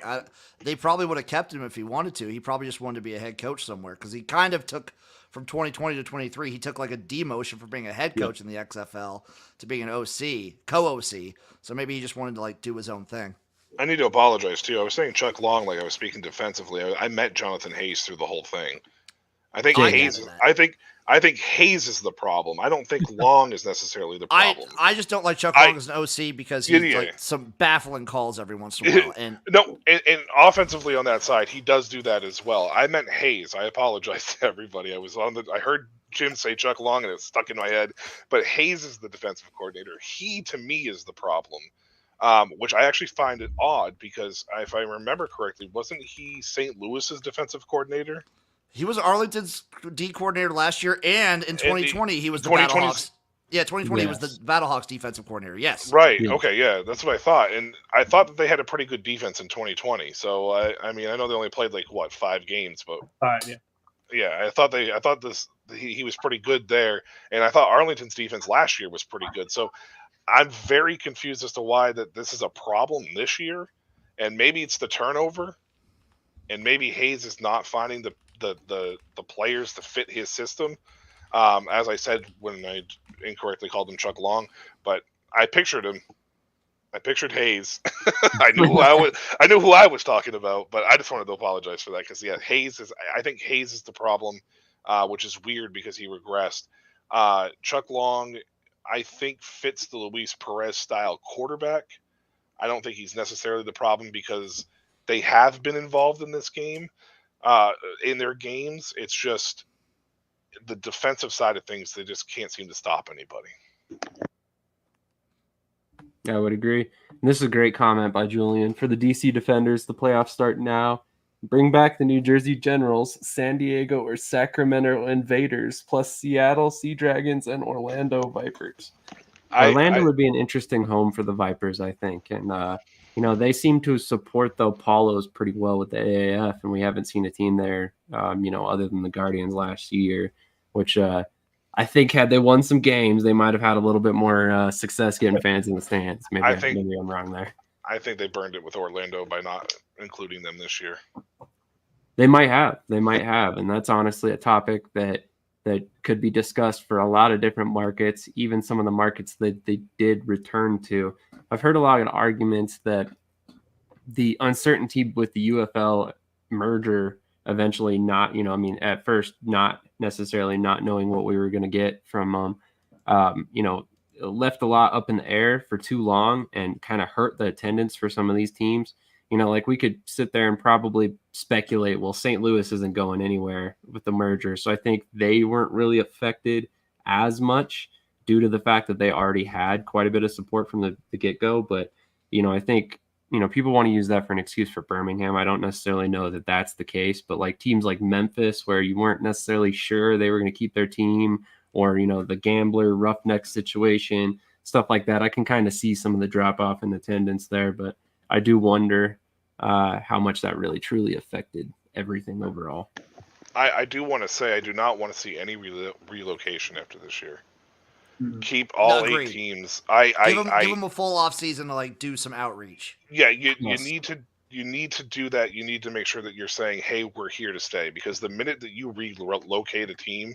they probably would have kept him if he wanted to. He probably just wanted to be a head coach somewhere because he kind of took from 2020 to 23, he took like a demotion from being a head coach in the XFL to being an OC, co-OC. So maybe he just wanted to like do his own thing. I need to apologize too. I was saying Chuck Long like I was speaking defensively. I met Jonathan Hayes through the whole thing. I think Hayes. I think Hayes is the problem. I don't think Long is necessarily the problem. I just don't like Chuck Long as an OC because he's like some baffling calls every once in a while. And and offensively on that side, he does do that as well. I meant Hayes. I apologize to everybody. I heard Jim say Chuck Long and it stuck in my head. But Hayes is the defensive coordinator. He to me is the problem. Which I actually find it odd because if I remember correctly, wasn't he St. Louis's defensive coordinator? He was Arlington's D coordinator last year, and in 2020 he was the Battlehawks. Yeah, 2020 he was the Battlehawks defensive coordinator. Yes. Right. Yeah. Okay. Yeah, that's what I thought, and I thought that they had a pretty good defense in 2020. So I mean, I know they only played like 5 games, but 5, yeah. Yeah, I thought he was pretty good there, and I thought Arlington's defense last year was pretty good. So I'm very confused as to why that this is a problem this year, and maybe it's the turnover, and maybe Hayes is not finding the players to fit his system. As I said when I incorrectly called him Chuck Long, but I pictured him. I pictured Hayes. I knew who I was talking about, but I just wanted to apologize for that because I think Hayes is the problem, which is weird because he regressed. Chuck Long, I think, fits the Luis Perez style quarterback. I don't think he's necessarily the problem because they have been involved in this game. In their games, it's just the defensive side of things. They just can't seem to stop anybody. I would agree. And this is a great comment by Julian. For the DC Defenders, the playoffs start now. Bring back the New Jersey Generals, San Diego or Sacramento Invaders, plus Seattle Sea Dragons and Orlando Vipers. Orlando would be an interesting home for the Vipers, I think. And, they seem to support the Apollos pretty well with the AAF, and we haven't seen a team there, other than the Guardians last year, which I think had they won some games, they might have had a little bit more success getting fans in the stands. Maybe I'm wrong there. I think they burned it with Orlando by not including them this year. They might have, and that's honestly a topic that could be discussed for a lot of different markets, even some of the markets that they did return to. I've heard a lot of arguments that the uncertainty with the UFL merger eventually at first not necessarily not knowing what we were going to get from left a lot up in the air for too long and kind of hurt the attendance for some of these teams. Like we could sit there and probably speculate, well, St. Louis isn't going anywhere with the merger. So I think they weren't really affected as much due to the fact that they already had quite a bit of support from the get-go. But, I think, people want to use that for an excuse for Birmingham. I don't necessarily know that that's the case, but like teams like Memphis, where you weren't necessarily sure they were going to keep their team, or, the gambler roughneck situation, stuff like that. I can kind of see some of the drop off in attendance there, but I do wonder how much that really truly affected everything overall. I do want to say I do not want to see any relocation after this year. Mm-hmm. Keep all 8 teams. Give them a full off season to like do some outreach. Yeah, you need to do that. You need to make sure that you're saying, "Hey, we're here to stay." Because the minute that you relocate a team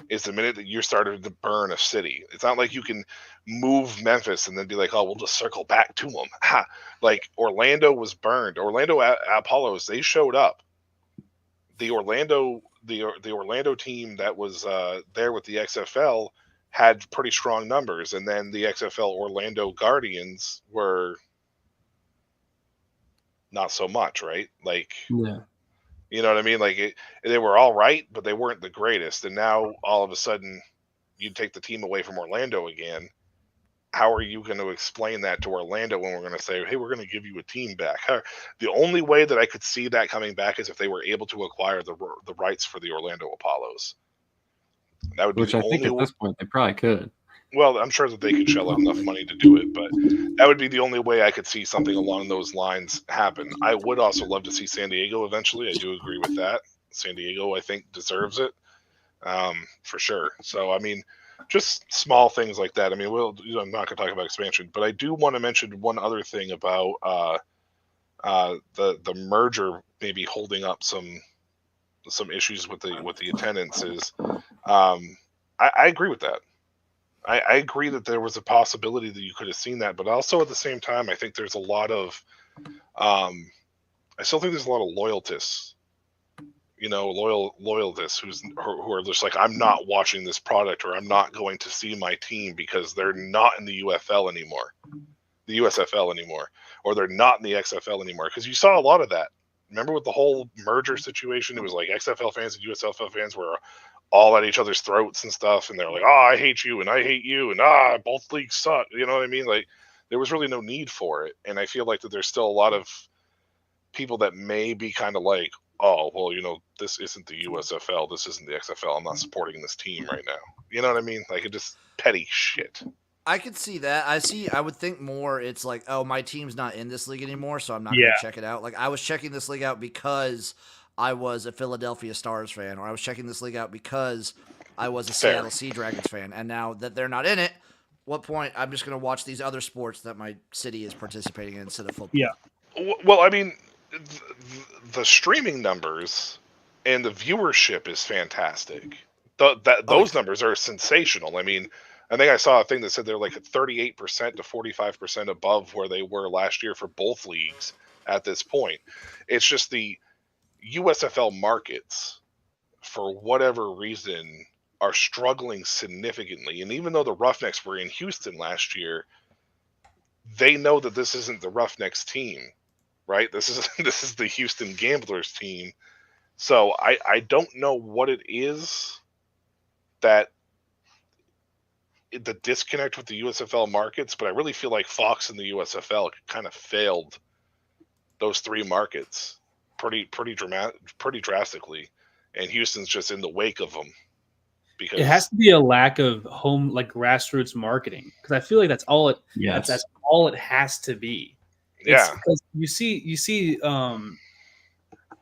is the minute that you're starting to burn a city. It's not like you can move Memphis and then be like, "Oh, we'll just circle back to them." Like Orlando was burned. Orlando Apollos, they showed up. The Orlando team that was there with the XFL had pretty strong numbers, and then the XFL Orlando Guardians were not so much, right? Like, yeah. You know what I mean? Like they were all right, but they weren't the greatest. And now all of a sudden you take the team away from Orlando again. How are you going to explain that to Orlando when we're going to say, "Hey, we're going to give you a team back"? The only way that I could see that coming back is if they were able to acquire the rights for the Orlando Apollos. That would be Which I think at this point they probably could. Well, I'm sure that they could shell out enough money to do it, but that would be the only way I could see something along those lines happen. I would also love to see San Diego eventually. I do agree with that. San Diego, I think, deserves it for sure. So, I mean, just small things like that. I mean, I'm not going to talk about expansion, but I do want to mention one other thing about the merger maybe holding up some some issues with the attendance is, I agree with that. I agree that there was a possibility that you could have seen that, but also at the same time, I think there's a lot of, I still think there's a lot of loyalists, loyalists who are just like, I'm not watching this product, or I'm not going to see my team because they're not in the UFL anymore, the USFL anymore, or they're not in the XFL anymore. Because you saw a lot of that. Remember with the whole merger situation, it was like XFL fans and USFL fans were all at each other's throats and stuff, and they're like, "Oh, I hate you, and I hate you, and both leagues suck." You know what I mean? Like, there was really no need for it, and I feel like that there's still a lot of people that may be kind of like, "Oh, well, this isn't the USFL, this isn't the XFL. I'm not supporting this team right now." You know what I mean? Like, it just petty shit. I could see that. I would think more it's like, oh, my team's not in this league anymore, so I'm not going to check it out. Like, I was checking this league out because I was a Philadelphia Stars fan, or I was checking this league out because I was a Seattle Sea Dragons fan. And now that they're not in it, what point? I'm just going to watch these other sports that my city is participating in instead of football. Yeah. Well, I mean, the streaming numbers and the viewership is fantastic. Those numbers are sensational. I mean, I think I saw a thing that said they're like 38% to 45% above where they were last year for both leagues at this point. It's just the USFL markets, for whatever reason, are struggling significantly. And even though the Roughnecks were in Houston last year, they know that this isn't the Roughnecks team, right? This is the Houston Gamblers team. So I don't know what it is that the disconnect with the USFL markets, but I really feel like Fox and the USFL kind of failed those three markets pretty drastically, and Houston's just in the wake of them. Because it has to be a lack of home, like, grassroots marketing, because I feel like that's all it. Yes. That's all it has to be. Yeah, because you see.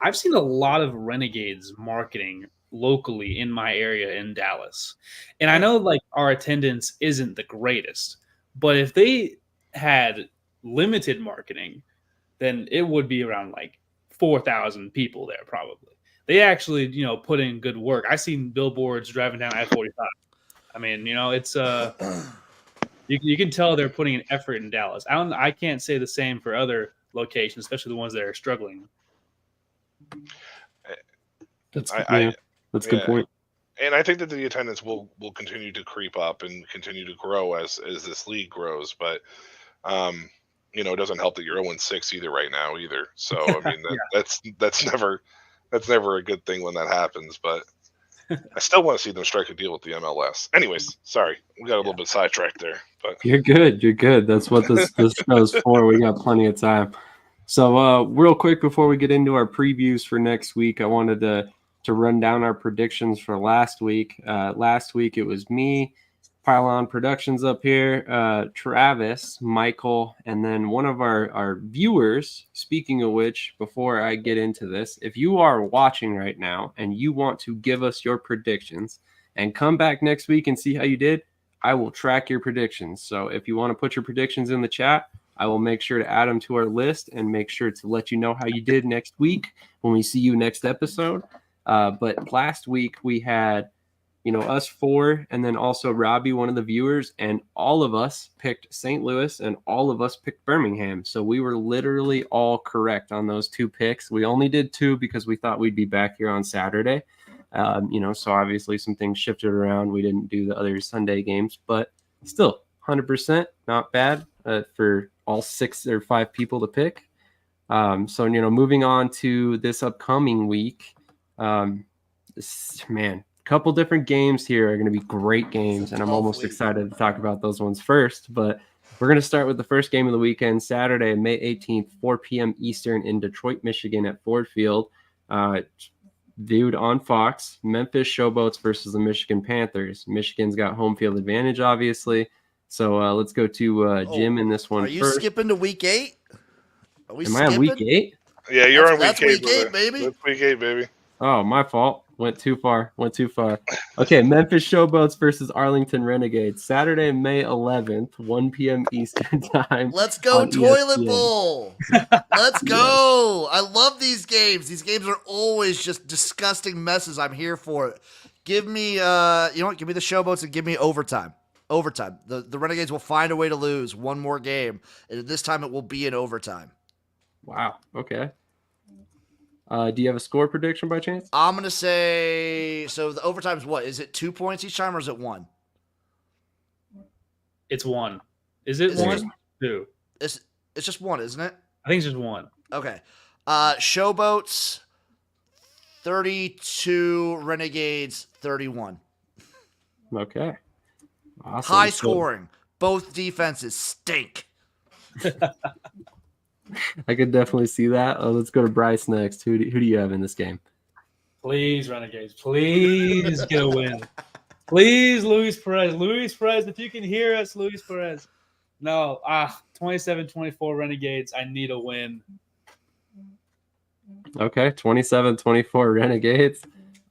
I've seen a lot of Renegades marketing locally in my area in Dallas. And I know, like, our attendance isn't the greatest, but if they had limited marketing, then it would be around like 4,000 people there probably. They actually, put in good work. I seen billboards driving down I-45. I mean, it's you can tell they're putting an effort in Dallas. I can't say the same for other locations, especially the ones that are struggling. That's a good point. And I think that the attendance will continue to creep up and continue to grow as this league grows. But, it doesn't help that you're 0-6 either right now either. So, I mean, that's never a good thing when that happens. But I still want to see them strike a deal with the MLS. Anyways, sorry. We got a little bit sidetracked there. But You're good. That's what this show's for. We got plenty of time. So real quick before we get into our previews for next week, I wanted to run down our predictions for last week. Last week it was me, Pylon Productions up here, Travis, Michael, and then one of our viewers. Speaking of which, before I get into this, if you are watching right now and you want to give us your predictions and come back next week and see how you did, I will track your predictions. So if you want to put your predictions in the chat, I will make sure to add them to our list and make sure to let you know how you did next week when we see you next episode. But last week we had, us four, and then also Robbie, one of the viewers, and all of us picked St. Louis and all of us picked Birmingham. So we were literally all correct on those two picks. We only did two because we thought we'd be back here on Saturday. So obviously some things shifted around. We didn't do the other Sunday games, but still 100% not bad for all 6 or 5 people to pick. So, moving on to this upcoming week, couple different games here are going to be great games, and I'm almost excited to talk about those ones first. But we're going to start with the first game of the weekend, Saturday, May 18th, 4 p.m. Eastern in Detroit, Michigan at Ford Field. Viewed on Fox, Memphis Showboats versus the Michigan Panthers. Michigan's got home field advantage, obviously. So let's go to Jim in this one. Are you skipping to week 8? Am I on week 8? Yeah, you're on week 8, week 8, baby. That's week 8, baby. Oh, my fault. Went too far. Okay, Memphis Showboats versus Arlington Renegades. Saturday, May 11th, 1 p.m. Eastern Time. Let's go on Toilet ESPN. Bowl. Let's go. I love these games. These games are always just disgusting messes. I'm here for it. Give me, you know what? Give me the Showboats and give me overtime. Overtime. The Renegades will find a way to lose one more game, and this time it will be in overtime. Wow. Okay. Do you have a score prediction by chance? I'm going to say, so the overtime's what? Is it 2 points each time or is it 1? It's 1. Is it Is it 1? just- 2. It's just 1, isn't it? I think it's just 1. Okay. Showboats 32, Renegades 31. Okay. Awesome. High scoring. Both defenses stink. I could definitely see that. Let's go to Bryce next. Who do you have in this game? Please, Renegades. Please get a win. Please, Luis Perez. Luis Perez, if you can hear us, Luis Perez. No, 27-24 Renegades. I need a win. Okay, 27-24 Renegades.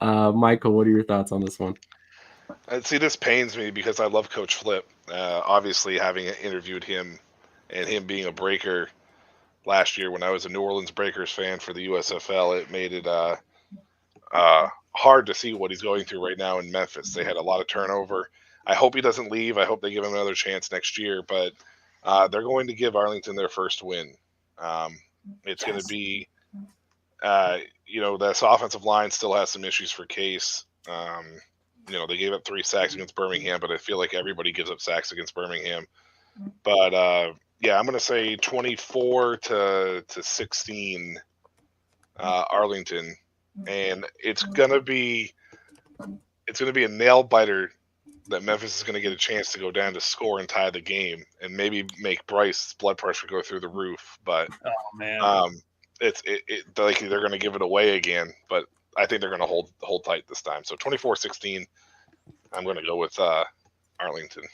Michael, what are your thoughts on this one? See, this pains me because I love Coach Flip. Obviously, having interviewed him and him being a Breaker last year when I was a New Orleans Breakers fan for the USFL, it made it hard to see what he's going through right now in Memphis. They had a lot of turnover. I hope he doesn't leave. I hope they give him another chance next year, but they're going to give Arlington their first win. It's going to be, this offensive line still has some issues for Case. They gave up 3 sacks against Birmingham, but I feel like everybody gives up sacks against Birmingham. But I'm going to say 24-16 Arlington, and it's going to be a nail biter that Memphis is going to get a chance to go down to score and tie the game, and maybe make Bryce's blood pressure go through the roof. But Oh, man. it's like they're going to give it away again, but I think they're going to hold tight this time. So 24-16, I'm going to go with Arlington.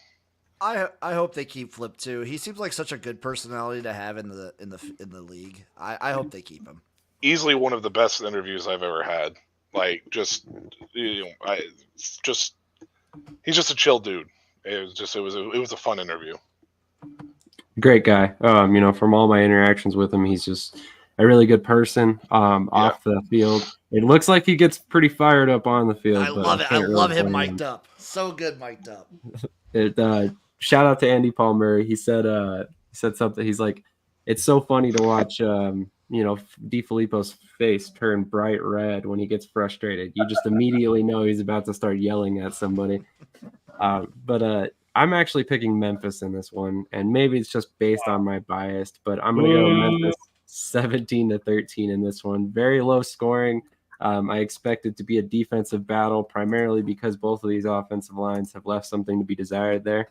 I hope they keep Flip too. He seems like such a good personality to have in the league. I hope they keep him. Easily one of the best interviews I've ever had. Like, he's just a chill dude. It was a fun interview. Great guy. From all my interactions with him, he's just a really good person. Off the field, it looks like he gets pretty fired up on the field. I love it. I love him mic'd up. So good mic'd up. Shout out to Andy Palmer. He said something. He's like, it's so funny to watch. DeFilippo's face turn bright red when he gets frustrated. You just immediately know he's about to start yelling at somebody. But I'm actually picking Memphis in this one, and maybe it's just based on my bias, but I'm going to go Memphis 17-13 in this one. Very low scoring. I expect it to be a defensive battle, primarily because both of these offensive lines have left something to be desired there.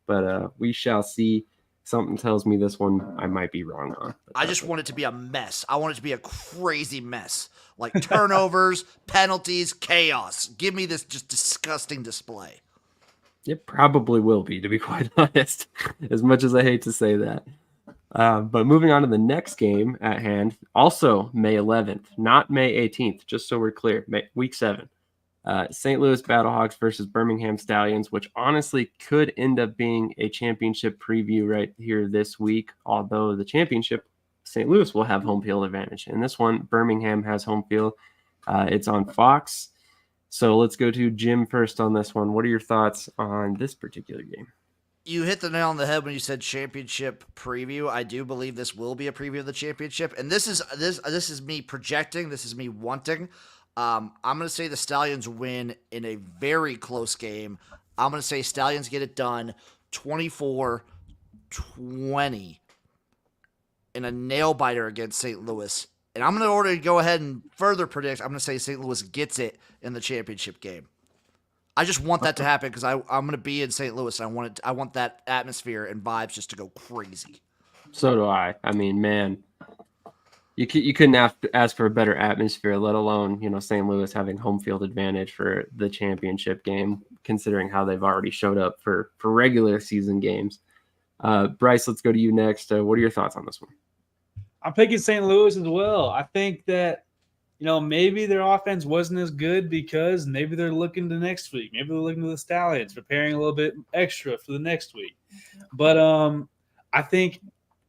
But we shall see. Something tells me this one I might be wrong on. I just want it to be a mess. I want it to be a crazy mess. Like turnovers, penalties, chaos. Give me this just disgusting display. It probably will be, to be quite honest, as much as I hate to say that. But moving on to the next game at hand, also May 11th, not May 18th, just so we're clear, week 7. St. Louis Battlehawks versus Birmingham Stallions, which honestly could end up being a championship preview right here this week, although the championship, St. Louis will have home field advantage. In this one, Birmingham has home field. It's on Fox. So let's go to Jim first on this one. What are your thoughts on this particular game? You hit the nail on the head when you said championship preview. I do believe this will be a preview of the championship, and this is me projecting. This is me wanting. I'm going to say the Stallions win in a very close game. I'm going to say Stallions get it done 24-20 in a nail-biter against St. Louis. And I'm going to already go ahead and further predict. I'm going to say St. Louis gets it in the championship game. I just want that to happen because I'm going to be in St. Louis. And I want that atmosphere and vibes just to go crazy. So do I. I mean, man. You couldn't ask for a better atmosphere, let alone, St. Louis having home field advantage for the championship game, considering how they've already showed up for regular season games. Bryce, let's go to you next. What are your thoughts on this one? I'm picking St. Louis as well. I think that, maybe their offense wasn't as good because maybe they're looking to next week. Maybe they're looking to the Stallions, preparing a little bit extra for the next week. But I think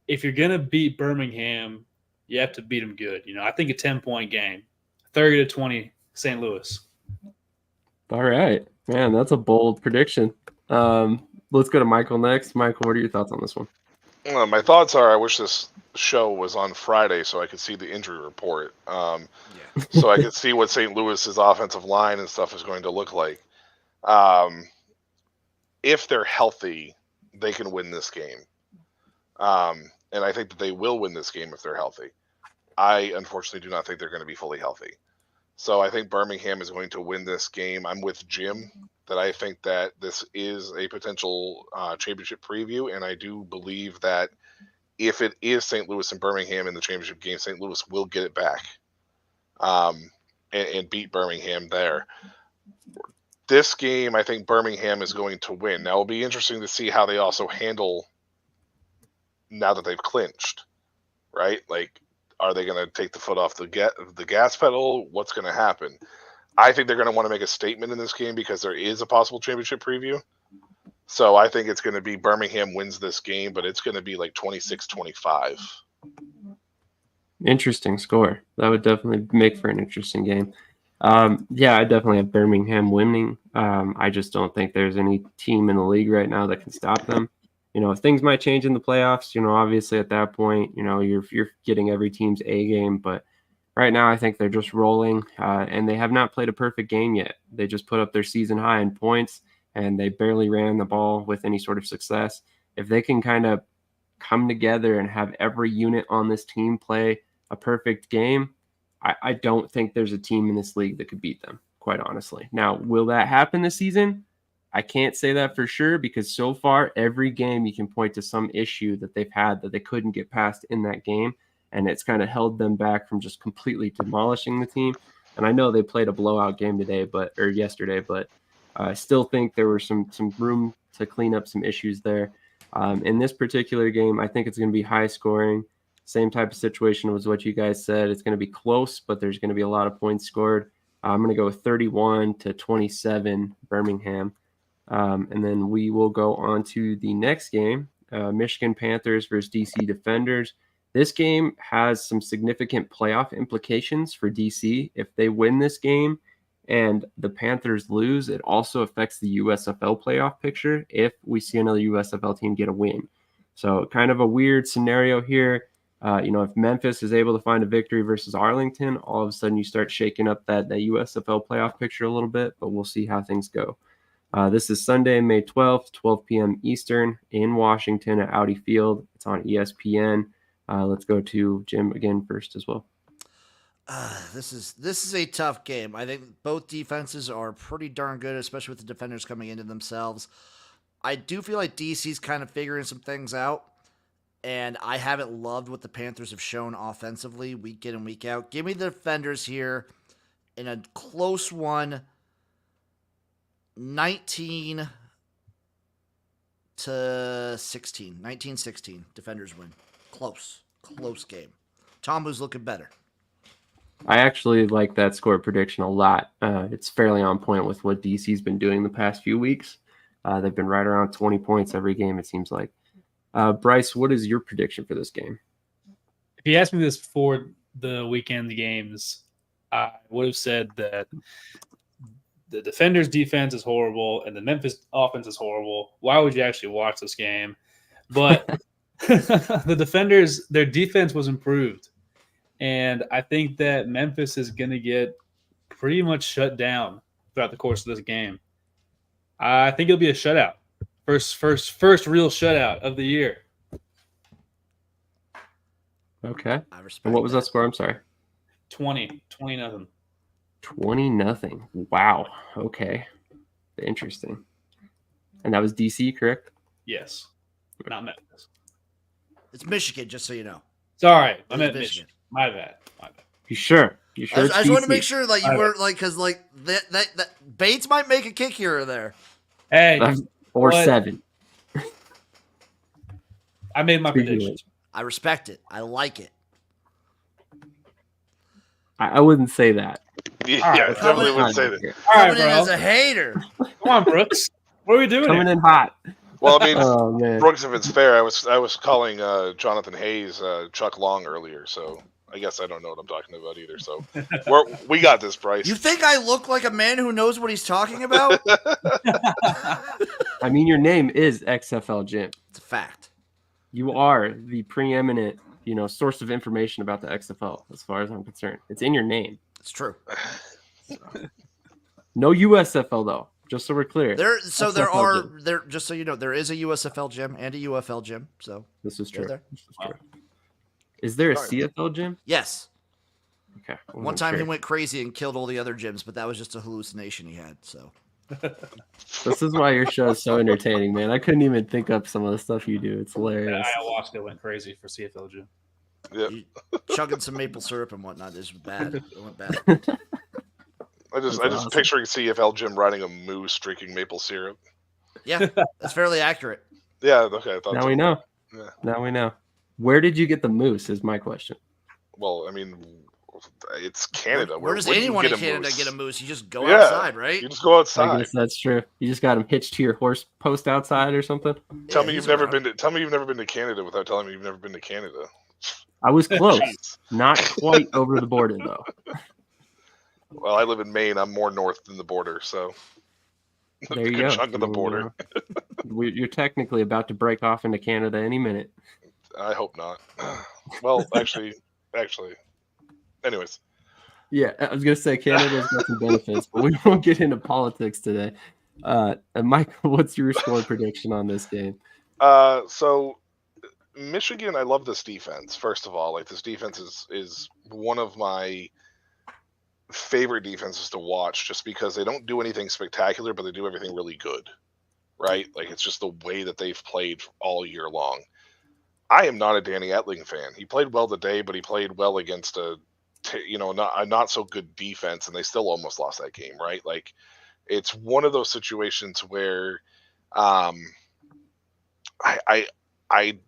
if you're going to beat Birmingham, you have to beat them good. I think a 10-point game, 30-20 St. Louis. All right, man, that's a bold prediction. Let's go to Michael next. Michael, what are your thoughts on this one? My thoughts are I wish this show was on Friday so I could see the injury report. So I could see what St. Louis's offensive line and stuff is going to look like. If they're healthy, they can win this game. And I think that they will win this game if they're healthy. I unfortunately do not think they're going to be fully healthy. So I think Birmingham is going to win this game. I'm with Jim that I think that this is a potential championship preview, and I do believe that if it is St. Louis and Birmingham in the championship game, St. Louis will get it back and beat Birmingham there. This game, I think Birmingham is going to win. Now, it'll be interesting to see how they also handle now that they've clinched, right? Like, are they going to take the foot off the gas pedal? What's going to happen? I think they're going to want to make a statement in this game because there is a possible championship preview. So I think it's going to be Birmingham wins this game, but it's going to be like 26-25. Interesting score. That would definitely make for an interesting game. Yeah, I definitely have Birmingham winning. I just don't think there's any team in the league right now that can stop them. If things might change in the playoffs, obviously at that point, you're getting every team's A game, but right now I think they're just rolling, and they have not played a perfect game yet. They just put up their season high in points, and they barely ran the ball with any sort of success. If they can kind of come together and have every unit on this team play a perfect game, I don't think there's a team in this league that could beat them, quite honestly. Now, will that happen this season? I can't say that for sure because so far, every game you can point to some issue that they've had that they couldn't get past in that game, and it's kind of held them back from just completely demolishing the team. And I know they played a blowout game yesterday, but I still think there was some room to clean up some issues there. In this particular game, I think it's going to be high scoring. Same type of situation was what you guys said. It's going to be close, but there's going to be a lot of points scored. I'm going to go with 31-27 Birmingham. And then we will go on to the next game, Michigan Panthers versus DC Defenders. This game has some significant playoff implications for DC. If they win this game and the Panthers lose, it also affects the USFL playoff picture if we see another USFL team get a win. So kind of a weird scenario here. If Memphis is able to find a victory versus Arlington, all of a sudden you start shaking up that USFL playoff picture a little bit, but we'll see how things go. This is Sunday, May 12th, 12 p.m. Eastern in Washington at Audi Field. It's on ESPN. Let's go to Jim again first as well. This is a tough game. I think both defenses are pretty darn good, especially with the defenders coming into themselves. I do feel like DC's kind of figuring some things out, and I haven't loved what the Panthers have shown offensively week in and week out. Give me the defenders here in a close one. 19-16. 19-16. Defenders win. Close game. Tombu's looking better. I actually like that score prediction a lot. It's fairly on point with what DC's been doing the past few weeks. They've been right around 20 points every game, it seems like. Bryce, what is your prediction for this game? If you asked me this before the weekend games, I would have said that the Defenders' defense is horrible and the Memphis offense is horrible. Why would you actually watch this game? But the Defenders, their defense was improved. And I think that Memphis is going to get pretty much shut down throughout the course of this game. I think it'll be a shutout. First real shutout of the year. Okay. I respect And what was that score? I'm sorry. 20-0. 20-0. Wow. Okay. Interesting. And that was DC, correct? Yes. Not Memphis. It's Michigan, just so you know. Sorry. I meant Michigan. My bad. You sure? I just want to make sure like you weren't like because like that Bates might make a kick here or there. Hey. Or 7. I made my prediction. I respect it. I like it. I wouldn't say that. Yeah, All right, I definitely coming- would say that. All right, Coming in bro. as a hater. Come on, Brooks. What are we doing Coming here? in hot. Well, I mean, Oh man. Brooks, if it's fair, I was calling Jonathan Hayes Chuck Long earlier, so I guess I don't know what I'm talking about either. So we got this, Bryce. You think I look like a man who knows what he's talking about? I mean, your name is XFL Jim. It's a fact. You are the preeminent, source of information about the XFL, as far as I'm concerned. It's in your name. It's true. No USFL though. Just so we're clear. Just so you know, there is a USFL gym and a UFL gym. So This is true. there. This is true. Is there a CFL gym? Yes. Okay. One time he went crazy and killed all the other gyms, but that was just a hallucination he had. So This is why your show is so entertaining, man. I couldn't even think up some of the stuff you do. It's hilarious. Ayahuasca went crazy for CFL Jim. chugging some maple syrup and whatnot is bad. It went bad. I just awesome. picturing CFL Jim riding a moose drinking maple syrup. Yeah, that's fairly accurate. Yeah, okay. I thought Now so. we know. Yeah. Now we know. Where did you get the moose is my question. Well, I mean, it's Canada. Where does wouldn't you anyone in get a Canada moose? get a moose? You just go Yeah, outside, right? You just go I outside. guess that's true. You just got him hitched to your horse post outside or something. Tell me he's you've never around. been to Canada without telling me you've never been to Canada. I was close. Jeez. Not quite over the border though. Well, I live in Maine. I'm more north than the border, so There you good go. chunk of the border. You're technically about to break off into Canada any minute. I hope not. Well, actually, anyways. Yeah, I was gonna say Canada's got some benefits, but we won't get into politics today. And Michael, what's your score prediction on this game? So Michigan, I love this defense. First of all, like this defense is one of my favorite defenses to watch, just because they don't do anything spectacular, but they do everything really good, right? Like it's just the way that they've played all year long. I am not a Danny Etling fan. He played well today, but he played well against a not so good defense, and they still almost lost that game, right? Like it's one of those situations where I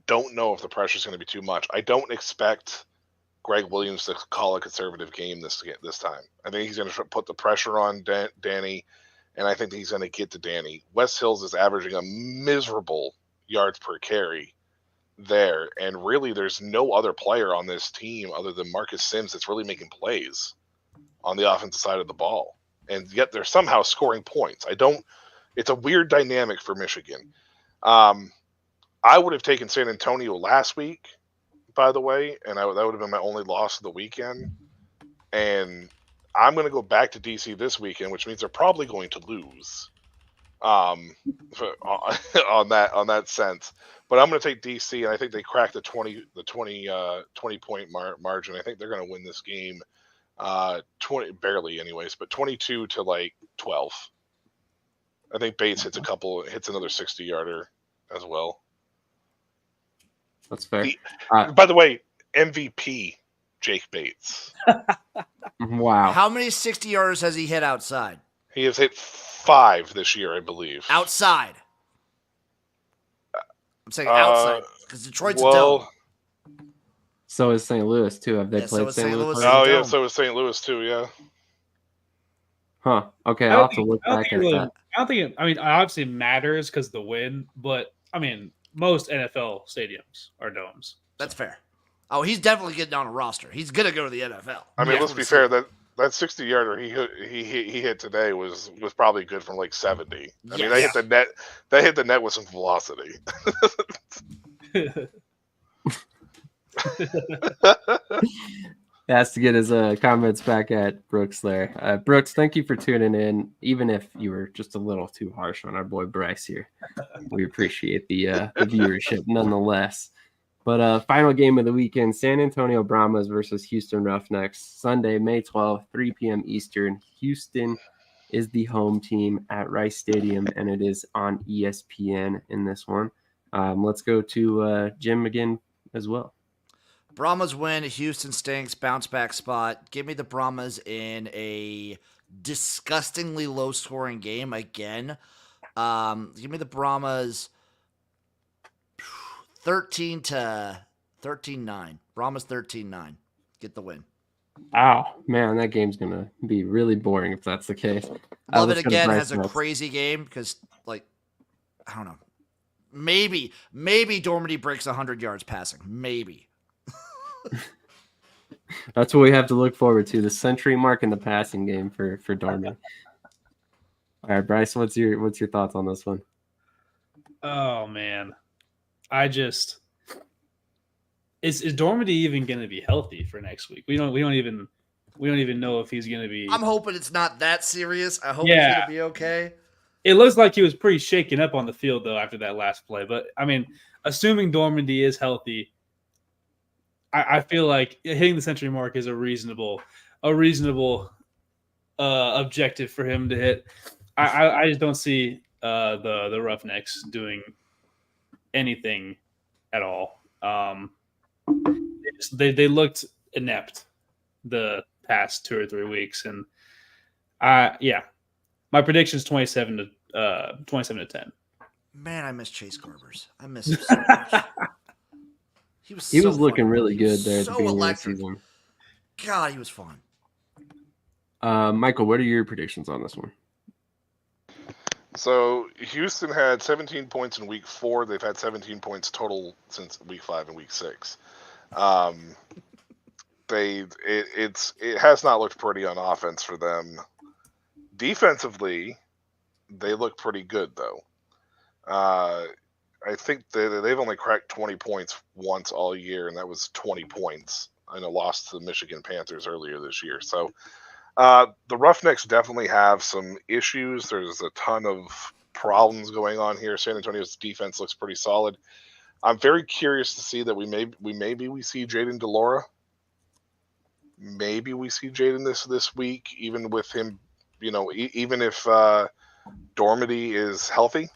don't know if the pressure is going to be too much. I don't expect Greg Williams to call a conservative game this time. I think he's going to put the pressure on Danny, and I think he's going to get to Danny. West Hills is averaging a miserable yards per carry there, and really there's no other player on this team other than Marcus Sims that's really making plays on the offensive side of the ball, and yet they're somehow scoring points. It's a weird dynamic for Michigan. I would have taken San Antonio last week, by the way, and that would have been my only loss of the weekend, and I'm going to go back to DC this weekend, which means they're probably going to lose on that sense. But I'm going to take DC, and I think they crack the 20 point margin. I think they're going to win this game, 20 barely, anyways, but 22 to like 12. I think Bates hits another 60-yarder as well. That's fair. By the way, MVP Jake Bates. Wow. How many 60-yarders has he hit outside? He has hit 5 this year, I believe. Outside. I'm saying outside because Detroit's a dome. So is St. Louis too. Have they Yeah, so played is St. St. Louis? Louis. Oh yeah, Dome. so is St. Louis too. Yeah. Huh. Okay, I'll have to look back at that. I don't think it obviously matters because the win, but I mean, most NFL stadiums are domes. That's fair. Oh, he's definitely getting on a roster. He's gonna go to the NFL. I mean, let's be fair. That 60-yarder he hit today was probably good from like 70. I mean, they hit the net. They hit the net with some velocity. Has to get his comments back at Brooks there. Brooks, thank you for tuning in, even if you were just a little too harsh on our boy Bryce here. We appreciate the viewership nonetheless. But final game of the weekend, San Antonio Brahmas versus Houston Roughnecks, Sunday, May 12th, 3 p.m. Eastern. Houston is the home team at Rice Stadium, and it is on ESPN in this one. Let's go to Jim again as well. Brahmas win. Houston stinks. Bounce back spot. Give me the Brahmas in a disgustingly low scoring game again. Give me the Brahmas 13-9. Brahmas 13-9. Get the win. Oh, man, that game's going to be really boring if that's the case. Love Let's It go to Again Bryce has a next. crazy game because, like, I don't know. Maybe Dormady breaks 100 yards passing. Maybe. That's what we have to look forward to, the century mark in the passing game for Dorman. All right, Bryce, what's your thoughts on this one? Oh man, is Dormady even going to be healthy for next week? We don't even know if he's going to be. I'm hoping it's not that serious. I hope he's going to be okay. It looks like he was pretty shaken up on the field though after that last play. But I mean, assuming Dormady is healthy, I feel like hitting the century mark is a reasonable objective for him to hit. I just don't see the Roughnecks doing anything at all. They looked inept the past 2 or 3 weeks, and my prediction is 27 to 10. Man, I miss Chase Garbers. I miss him so much. He was looking really good there at the so beginning electric. of the season. God, he was fun. Michael, what are your predictions on this one? So Houston had 17 points in week 4. They've had 17 points total since week 5 and week 6. It has not looked pretty on offense for them. Defensively, they look pretty good though. I think they've only cracked 20 points once all year, and that was 20 points in a loss to the Michigan Panthers earlier this year. So the Roughnecks definitely have some issues. There's a ton of problems going on here. San Antonio's defense looks pretty solid. I'm very curious to see that we see Jaden DeLaura. Maybe we see Jaden this week, even with him, even if Dormady is healthy.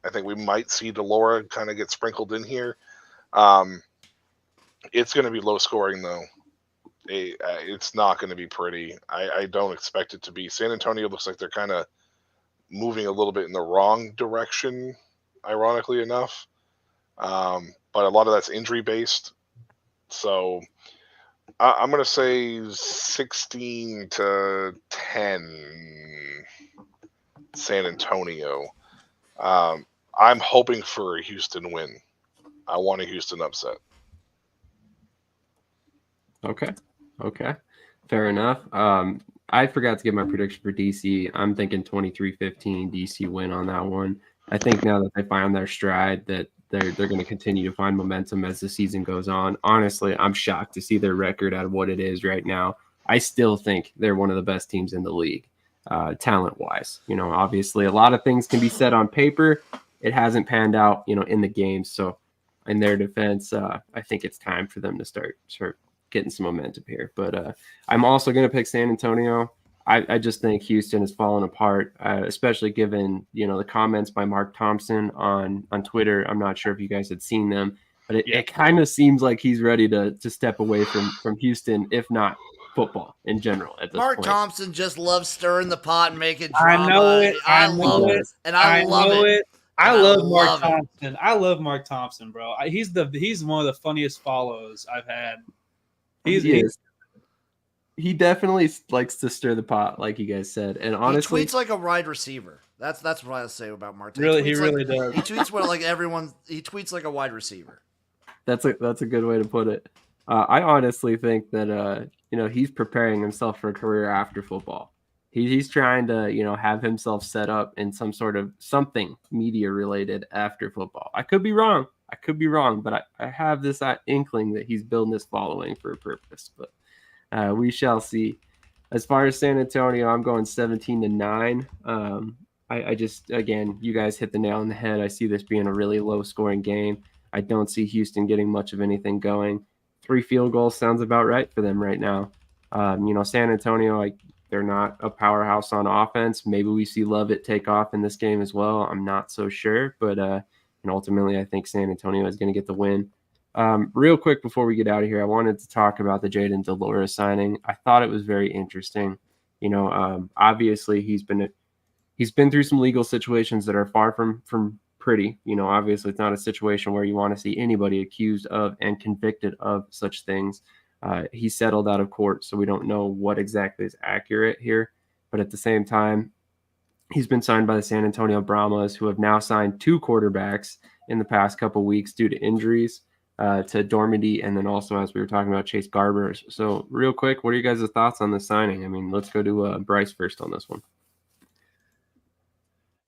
I think we might see DeLaura kind of get sprinkled in here. It's going to be low scoring, though. It's not going to be pretty. I don't expect it to be. San Antonio looks like they're kind of moving a little bit in the wrong direction, ironically enough. But a lot of that's injury-based. So I'm going to say 16 to 10 San Antonio. I'm hoping for a Houston win. I want a Houston upset. Okay. Fair enough. I forgot to give my prediction for DC. I'm thinking 23-15 DC win on that one. I think now that they find their stride that they're going to continue to find momentum as the season goes on. Honestly, I'm shocked to see their record at what it is right now. I still think they're one of the best teams in the league, talent-wise. Obviously a lot of things can be said on paper. It hasn't panned out, in the game. So in their defense, I think it's time for them to start getting some momentum here. But I'm also going to pick San Antonio. I just think Houston has fallen apart, especially given, the comments by Mark Thompson on Twitter. I'm not sure if you guys had seen them, but it kind of seems like he's ready to step away from Houston, if not football in general at this Mark point. Thompson just loves stirring the pot and making drama. I know it. I love it. And I love it. I love Mark Thompson. I love Mark Thompson, bro. He's one of the funniest follows I've had. He definitely likes to stir the pot, like you guys said. And honestly, he tweets like a wide receiver. That's what I say about Mark. He really does. He tweets he tweets like a wide receiver. That's a good way to put it. I honestly think that he's preparing himself for a career after football. He's trying to have himself set up in some sort of something media related after football. I could be wrong, but I have this inkling that he's building this following for a purpose. But we shall see. As far as San Antonio, I'm going 17-9. I just, again, you guys hit the nail on the head. I see this being a really low scoring game. I don't see Houston getting much of anything going. 3 field goals sounds about right for them right now. San Antonio, they're not a powerhouse on offense. Maybe we see Lovett take off in this game as well. I'm not so sure, but ultimately I think San Antonio is going to get the win. Real quick before we get out of here, I wanted to talk about the Jaden DeLaura signing. I thought it was very interesting. Obviously he's been through some legal situations that are far from pretty. Obviously it's not a situation where you want to see anybody accused of and convicted of such things. He settled out of court, so we don't know what exactly is accurate here. But at the same time, he's been signed by the San Antonio Brahmas, who have now signed 2 quarterbacks in the past couple weeks due to injuries to Dormady, and then also, as we were talking about, Chase Garber. So real quick, what are you guys' thoughts on this signing? I mean, let's go to Bryce first on this one.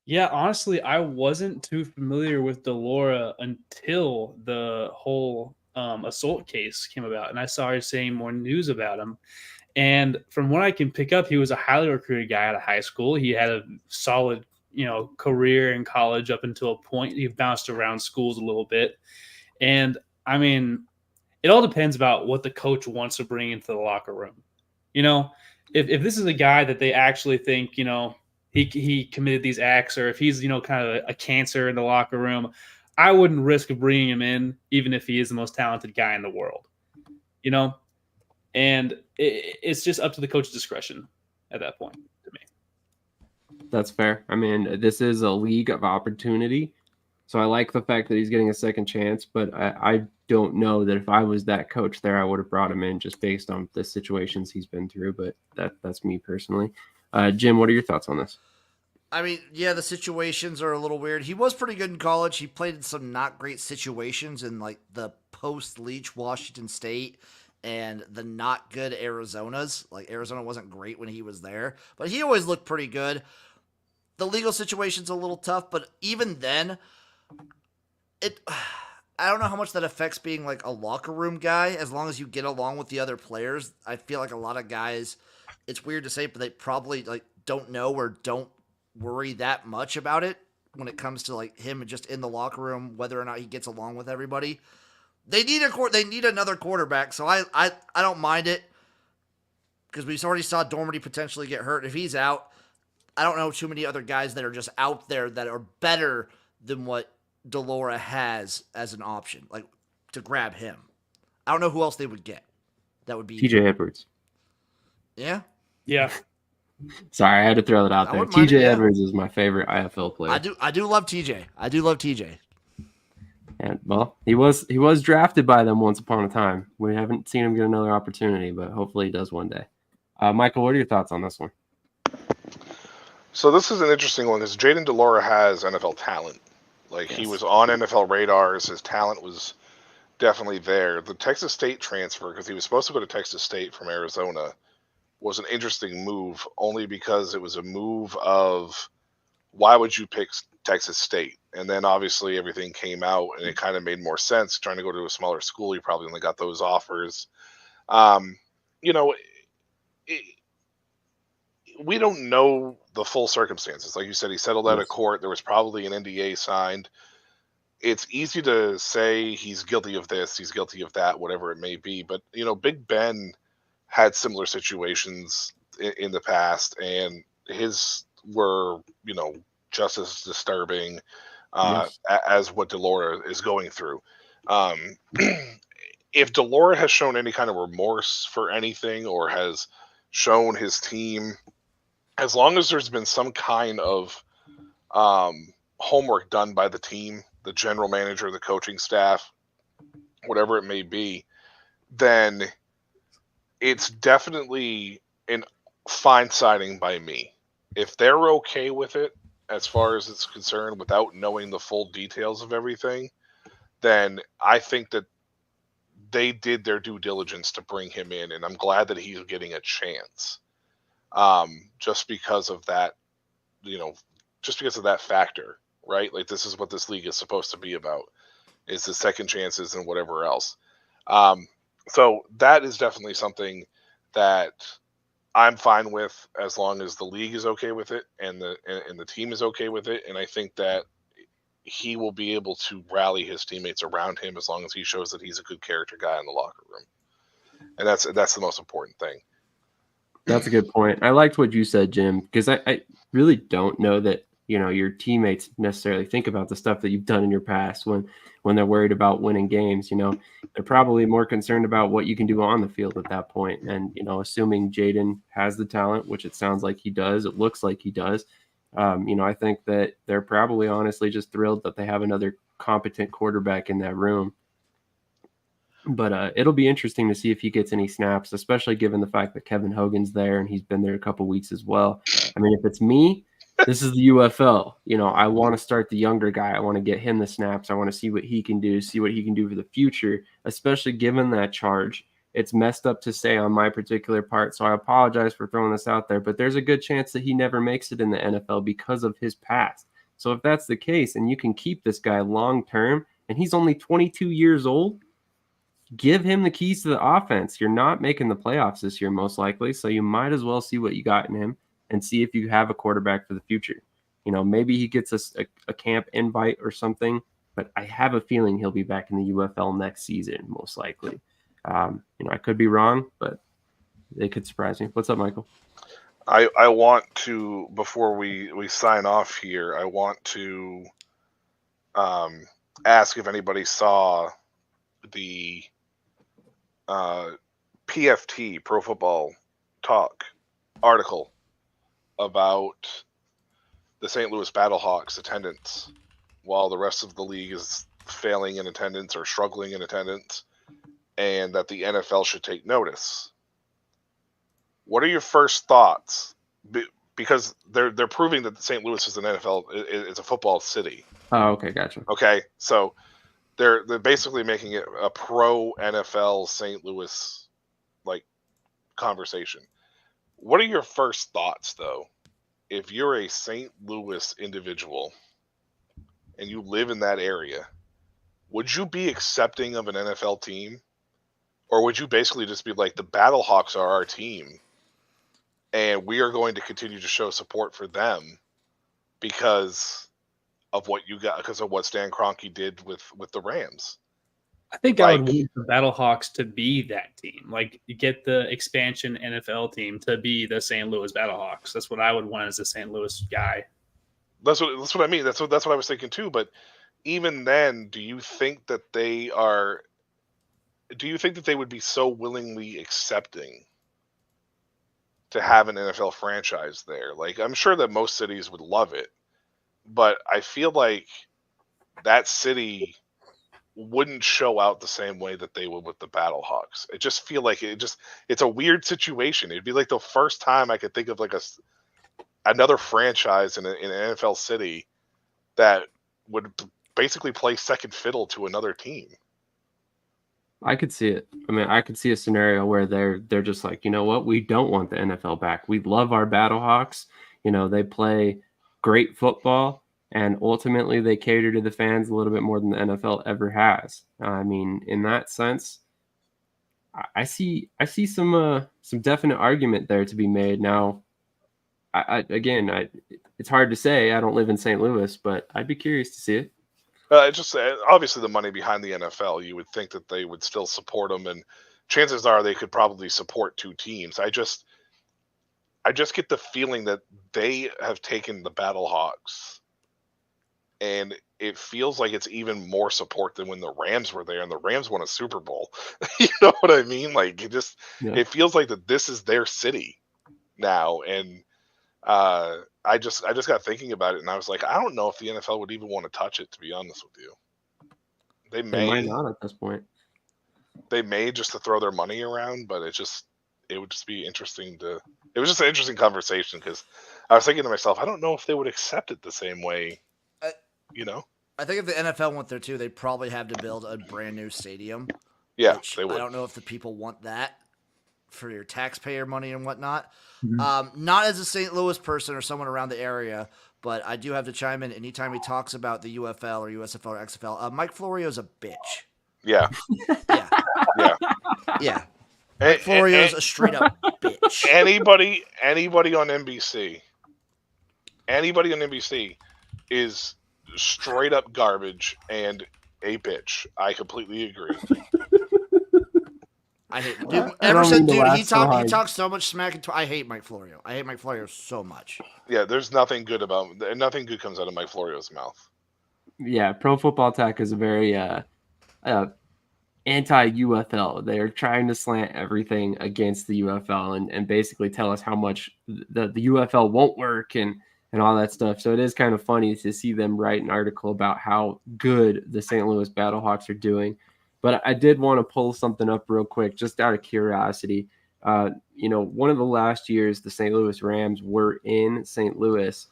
Yeah, honestly, I wasn't too familiar with Delora until the whole assault case came about, and I started seeing more news about him. And from what I can pick up, he was a highly recruited guy out of high school. He had a solid, career in college up until a point. He bounced around schools a little bit. And I mean, it all depends about what the coach wants to bring into the locker room. If this is a guy that they actually think, he committed these acts, or if he's, kind of a cancer in the locker room, I wouldn't risk bringing him in, even if he is the most talented guy in the world, and it's just up to the coach's discretion at that point to me. That's fair. I mean, this is a league of opportunity. So I like the fact that he's getting a second chance, but I don't know that if I was that coach there, I would have brought him in just based on the situations he's been through. But that's me personally. Jim, what are your thoughts on this? I mean, yeah, the situations are a little weird. He was pretty good in college. He played in some not great situations in like the post-Leach Washington State and the not good Arizonas. Like Arizona wasn't great when he was there, but he always looked pretty good. The legal situation's a little tough, but even then, I don't know how much that affects being like a locker room guy. As long as you get along with the other players, I feel like a lot of guys, it's weird to say, but they probably like don't know or don't worry that much about it when it comes to like him just in the locker room, whether or not he gets along with everybody. They need another quarterback, so I don't mind it because we already saw Dormady potentially get hurt. If he's out, I don't know too many other guys that are just out there that are better than what Delora has as an option, like to grab him. I don't know who else they would get. That would be TJ Edwards. Yeah. Yeah. Sorry, I had to throw that out there. TJ Edwards is my favorite IFL player. I do love TJ. I do love TJ. And well, he was drafted by them once upon a time. We haven't seen him get another opportunity, but hopefully he does one day. Michael, what are your thoughts on this one? So this is an interesting one because Jaden Delora has NFL talent. Like, yes. He was on NFL radars. His talent was definitely there. The Texas State transfer, because he was supposed to go to Texas State from Arizona, was an interesting move only because it was a move of why would you pick Texas State? And then obviously everything came out and it kind of made more sense. Trying to go to a smaller school, you probably only got those offers. We don't know the full circumstances. Like you said, he settled out of court. There was probably an NDA signed. It's easy to say he's guilty of this, he's guilty of that, whatever it may be. But, Big Ben had similar situations in the past, and his were, just as disturbing as what Delora is going through. If Delora has shown any kind of remorse for anything or has shown his team, as long as there's been some kind of homework done by the team, the general manager, the coaching staff, whatever it may be, then it's definitely a fine signing by me. If they're okay with it, as far as it's concerned, without knowing the full details of everything, then I think that they did their due diligence to bring him in, and I'm glad that he's getting a chance. Just because of that, just because of that factor, right? Like, this is what this league is supposed to be about, is the second chances and whatever else. So that is definitely something that I'm fine with, as long as the league is okay with it and the team is okay with it. And I think that he will be able to rally his teammates around him as long as he shows that he's a good character guy in the locker room. And that's the most important thing. That's a good point. I liked what you said, Jim, because I really don't know that, your teammates necessarily think about the stuff that you've done in your past when they're worried about winning games. They're probably more concerned about what you can do on the field at that point. And, assuming Jaden has the talent, which it sounds like he does, it looks like he does. I think that they're probably honestly just thrilled that they have another competent quarterback in that room. But it'll be interesting to see if he gets any snaps, especially given the fact that Kevin Hogan's there and he's been there a couple weeks as well. I mean, if it's me, this is the UFL. I want to start the younger guy. I want to get him the snaps. I want to see what he can do, see what he can do for the future, especially given that charge. It's messed up to say on my particular part, so I apologize for throwing this out there, but there's a good chance that he never makes it in the NFL because of his past. So if that's the case and you can keep this guy long term and he's only 22 years old, give him the keys to the offense. You're not making the playoffs this year, most likely, so you might as well see what you got in him and see if you have a quarterback for the future. Maybe he gets a camp invite or something, but I have a feeling he'll be back in the UFL next season, most likely. I could be wrong, but they could surprise me. What's up, Michael? I want to, before we sign off here, I want to ask if anybody saw the PFT, Pro Football Talk, article about the St. Louis Battlehawks attendance while the rest of the league is failing in attendance or struggling in attendance, and that the NFL should take notice. What are your first thoughts? Because they're proving that St. Louis is an NFL, it's a football city. Oh, okay, gotcha. Okay, so they're basically making it a pro NFL St. Louis conversation. What are your first thoughts, though, if you're a St. Louis individual and you live in that area? Would you be accepting of an NFL team, or would you basically just be like, the Battlehawks are our team, and we are going to continue to show support for them because of what you got, because of what Stan Kroenke did with the Rams? I think I would want the Battlehawks to be that team. Like, you get the expansion NFL team to be the St. Louis Battlehawks. That's what I would want as a St. Louis guy. That's what I mean. That's what I was thinking too. But even then, do you think that they would be so willingly accepting to have an NFL franchise there? Like, I'm sure that most cities would love it, but I feel like that city wouldn't show out the same way that they would with the Battlehawks. I just feel like it's a weird situation. It'd be like the first time I could think of like another franchise in an NFL city that would basically play second fiddle to another team. I could see it. I mean, I could see a scenario where they're just like, you know what, we don't want the NFL back. We love our Battlehawks. They play great football, and ultimately they cater to the fans a little bit more than the NFL ever has. I mean, in that sense, I see some definite argument there to be made. Now, it's hard to say. I don't live in St. Louis, but I'd be curious to see it. Just obviously the money behind the NFL, you would think that they would still support them, and chances are they could probably support two teams. I just get the feeling that they have taken the Battlehawks, and it feels like it's even more support than when the Rams were there and the Rams won a Super Bowl. You know what I mean? Like, it feels like that this is their city now, and I just got thinking about it, and I was like, I don't know if the NFL would even want to touch it, to be honest with you. They might not at this point. They may, just to throw their money around, but it would just be interesting it was just an interesting conversation, because I was thinking to myself, I don't know if they would accept it the same way, I think if the NFL went there too, they'd probably have to build a brand new stadium. Yeah, they would. I don't know if the people want that for your taxpayer money and whatnot. Mm-hmm. Not as a St. Louis person or someone around the area, but I do have to chime in anytime he talks about the UFL or USFL or XFL. Mike Florio's a bitch. Yeah. Yeah. Yeah. Mike Florio's a straight up bitch. Anybody on NBC is straight up garbage and a bitch. I completely agree. I hate him. Dude, he talks so much smack. I hate Mike Florio. I hate Mike Florio so much. Yeah, there's nothing good about him. Nothing good comes out of Mike Florio's mouth. Yeah, Pro Football Talk is a very anti-UFL. They're trying to slant everything against the UFL and basically tell us how much the UFL won't work and all that stuff. So it is kind of funny to see them write an article about how good the St. Louis Battlehawks are doing. But I did want to pull something up real quick, just out of curiosity. One of the last years the St. Louis Rams were in St. Louis,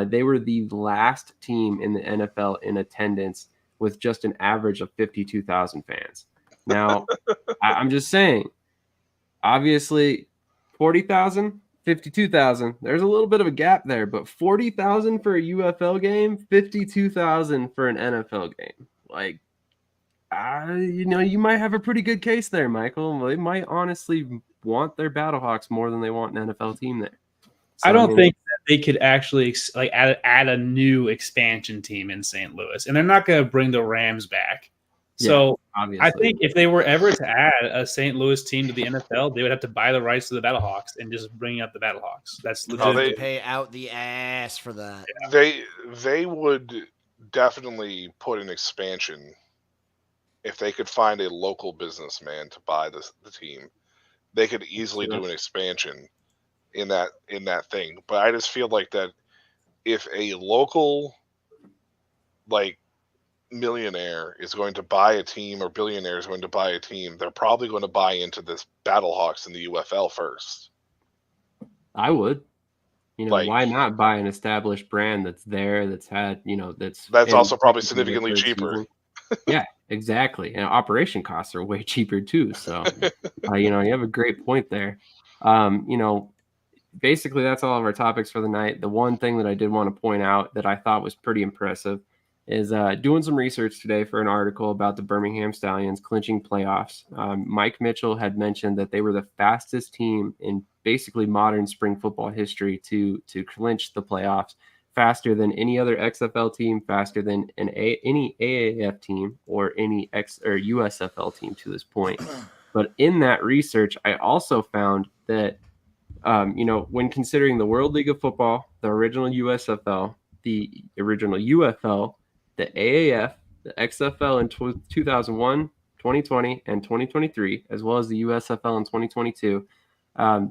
they were the last team in the NFL in attendance with just an average of 52,000 fans. Now, I'm just saying, obviously, 40,000, 52,000, there's a little bit of a gap there, but 40,000 for a UFL game, 52,000 for an NFL game. Like, you might have a pretty good case there, Michael. They might honestly want their Battlehawks more than they want an NFL team there. So, I don't think that they could actually add a new expansion team in St. Louis, and they're not going to bring the Rams back. So obviously. I think if they were ever to add a St. Louis team to the NFL, they would have to buy the rights to the Battlehawks and just bring up the Battlehawks. That's legit. They pay out the ass for that. They would definitely put an expansion if they could find a local businessman to buy the team. They could easily do an expansion in that thing. But I just feel like that if a local millionaire is going to buy a team or billionaire is going to buy a team, they're probably going to buy into this Battlehawks in the UFL first. I would. Why not buy an established brand that's there, that's had, that's also probably significantly cheaper. Yeah, exactly. And operation costs are way cheaper too. So, you have a great point there. Basically that's all of our topics for the night. The one thing that I did want to point out that I thought was pretty impressive is doing some research today for an article about the Birmingham Stallions clinching playoffs. Mike Mitchell had mentioned that they were the fastest team in basically modern spring football history to clinch the playoffs, faster than any other XFL team, faster than any AAF team or any USFL team to this point. But in that research, I also found that when considering the World League of Football, the original USFL, the original UFL, the AAF, the XFL in 2001, 2020, and 2023, as well as the USFL in 2022,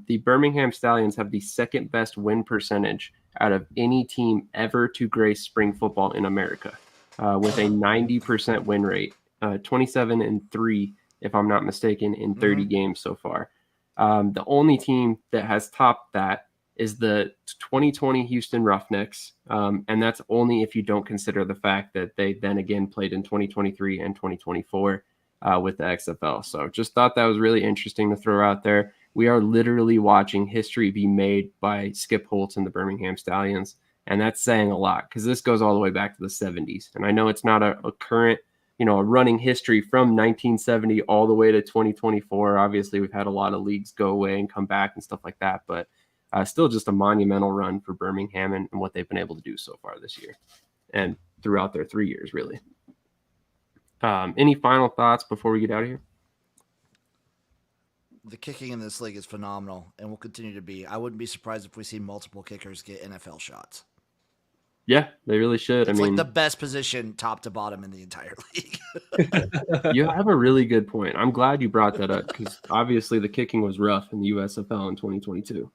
the Birmingham Stallions have the second best win percentage out of any team ever to grace spring football in America, with a 90% win rate, 27-3, if I'm not mistaken, in 30 games so far. The only team that has topped that is the 2020 Houston Roughnecks, and that's only if you don't consider the fact that they then again played in 2023 and 2024 with the XFL. So just thought that was really interesting to throw out there. We are literally watching history be made by Skip Holtz and the Birmingham Stallions, and that's saying a lot because this goes all the way back to the 70s. And I know it's not a current, a running history from 1970 all the way to 2024. Obviously, we've had a lot of leagues go away and come back and stuff like that, but still just a monumental run for Birmingham and what they've been able to do so far this year and throughout their 3 years, really. Any final thoughts before we get out of here? The kicking in this league is phenomenal and will continue to be. I wouldn't be surprised if we see multiple kickers get NFL shots. Yeah, they really should. It's like the best position top to bottom in the entire league. You have a really good point. I'm glad you brought that up because obviously the kicking was rough in the USFL in 2022.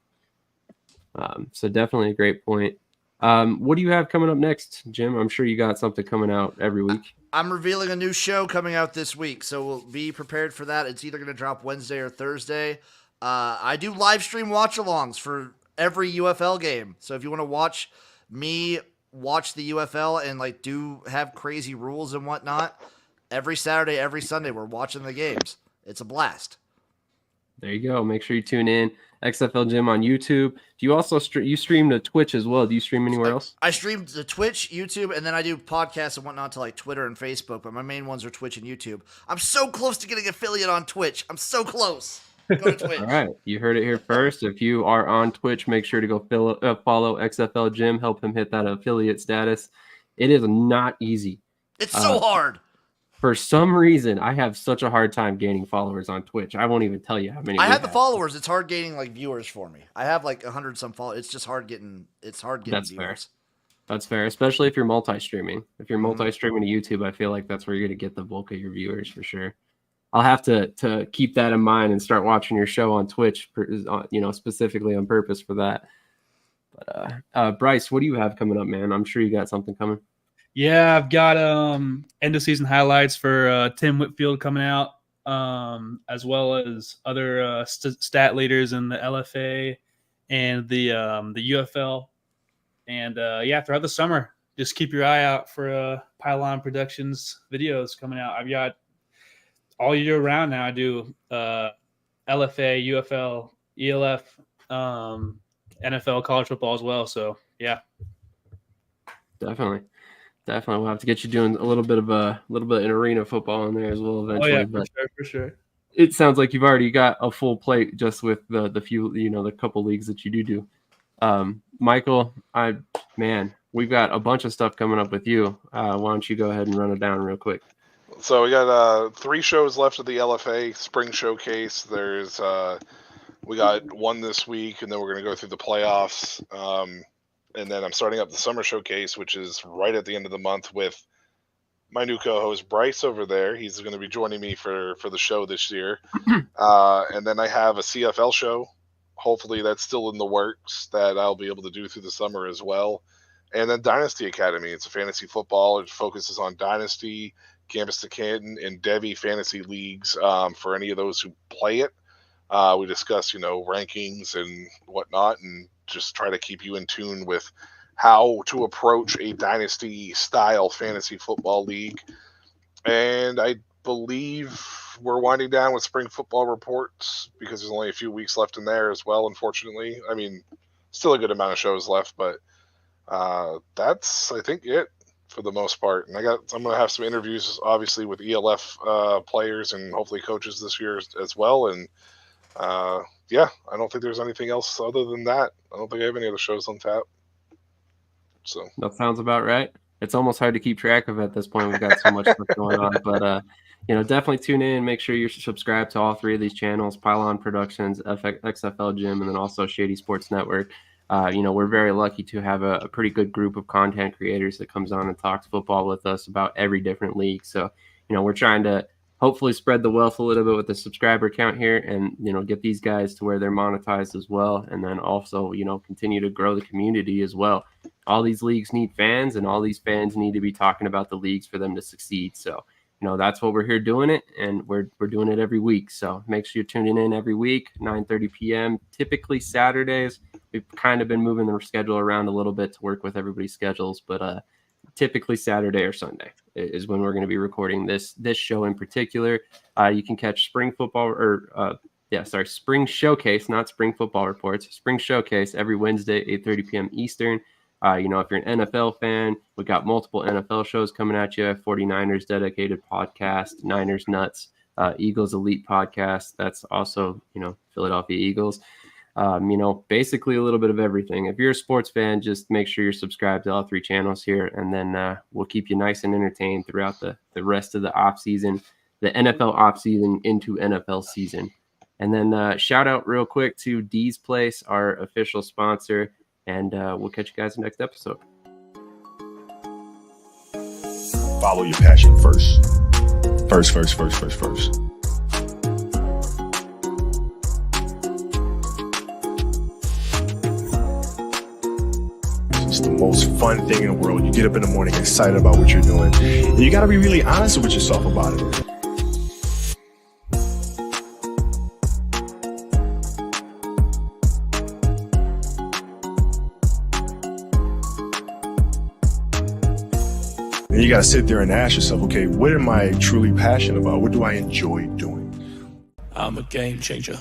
So definitely a great point. What do you have coming up next, Jim? I'm sure you got something coming out every week. I'm revealing a new show coming out this week, so we'll be prepared for that. It's either going to drop Wednesday or Thursday. I do live stream watch-alongs for every UFL game. So if you want to watch me watch the UFL and do have crazy rules and whatnot, every Saturday, every Sunday, we're watching the games. It's a blast. There you go. Make sure you tune in. XFL Jim on YouTube. Do you also you stream to Twitch as well? Do you stream anywhere else? I stream to Twitch, YouTube, and then I do podcasts and whatnot to Twitter and Facebook, but my main ones are Twitch and YouTube. I'm so close to getting affiliate on Twitch. I'm so close. Go to Twitch. All right. You heard it here first. If you are on Twitch, make sure to go follow XFL Jim. Help him hit that affiliate status. It is not easy. It's so hard. For some reason, I have such a hard time gaining followers on Twitch. I won't even tell you how many. I have the followers. It's hard gaining viewers for me. I have 100 some followers. It's just hard getting. It's hard getting That's viewers. Fair. That's fair, especially if you're multi-streaming. If you're multi-streaming to YouTube, I feel like that's where you're going to get the bulk of your viewers for sure. I'll have to keep that in mind and start watching your show on Twitch, specifically on purpose for that. But Bryce, what do you have coming up, man? I'm sure you got something coming. Yeah, I've got end of season highlights for Tim Whitfield coming out, as well as other stat leaders in the LFA and the UFL. And throughout the summer, just keep your eye out for Pylon Productions videos coming out. I've got all year round now. I do LFA, UFL, ELF, NFL, college football as well. So yeah, Definitely. We'll have to get you doing a little bit in arena football in there as well eventually. Oh yeah, for sure. It sounds like you've already got a full plate just with the few, the couple leagues that you do. Michael, we've got a bunch of stuff coming up with you. Why don't you go ahead and run it down real quick? So we got 3 shows left of the LFA Spring Showcase. We got one this week, and then we're going to go through the playoffs. And then I'm starting up the Summer Showcase, which is right at the end of the month with my new co-host Bryce over there. He's going to be joining me for the show this year. And then I have a CFL show. Hopefully that's still in the works that I'll be able to do through the summer as well. And then Dynasty Academy. It's a fantasy football. It focuses on Dynasty, Campus to Canton, and Devi fantasy leagues for any of those who play it. We discuss, rankings and whatnot, and just try to keep you in tune with how to approach a Dynasty-style fantasy football league. And I believe we're winding down with spring football reports because there's only a few weeks left in there as well, unfortunately. I mean, still a good amount of shows left, but that's, I think, it for the most part. And I'm going to have some interviews, obviously, with ELF players and hopefully coaches this year as well. And I don't think there's anything else other than that. I don't think I have any other shows on tap. So that sounds about right. It's almost hard to keep track of at this point. We've got so much stuff going on, but definitely tune in. Make sure you're subscribed to all 3 of these channels: Pylon Productions, XFL Gym, and then also Shady Sports Network. We're very lucky to have a pretty good group of content creators that comes on and talks football with us about every different league. So, we're trying to hopefully spread the wealth a little bit with the subscriber count here and, get these guys to where they're monetized as well. And then also, continue to grow the community as well. All these leagues need fans, and all these fans need to be talking about the leagues for them to succeed. So, that's what we're here doing it, and we're doing it every week. So make sure you're tuning in every week, 9:30 p.m., typically Saturdays. We've kind of been moving the schedule around a little bit to work with everybody's schedules, but typically Saturday or Sunday is when we're going to be recording this show in particular. You can catch Spring Showcase, not Spring Football Reports, Spring Showcase every Wednesday, 8:30 p.m. Eastern. If you're an NFL fan, we got multiple NFL shows coming at you. 49ers dedicated podcast, Niners Nuts, Eagles Elite podcast. That's also, Philadelphia Eagles. Basically a little bit of everything. If you're a sports fan, just make sure you're subscribed to all 3 channels here, and then we'll keep you nice and entertained throughout the rest of the off season, the NFL off season into NFL season. And then shout out real quick to Dee's Place, our official sponsor, and we'll catch you guys in the next episode. Follow your passion first. First. It's the most fun thing in the world. You get up in the morning excited about what you're doing. And you got to be really honest with yourself about it. And you got to sit there and ask yourself, okay, what am I truly passionate about? What do I enjoy doing? I'm a game changer.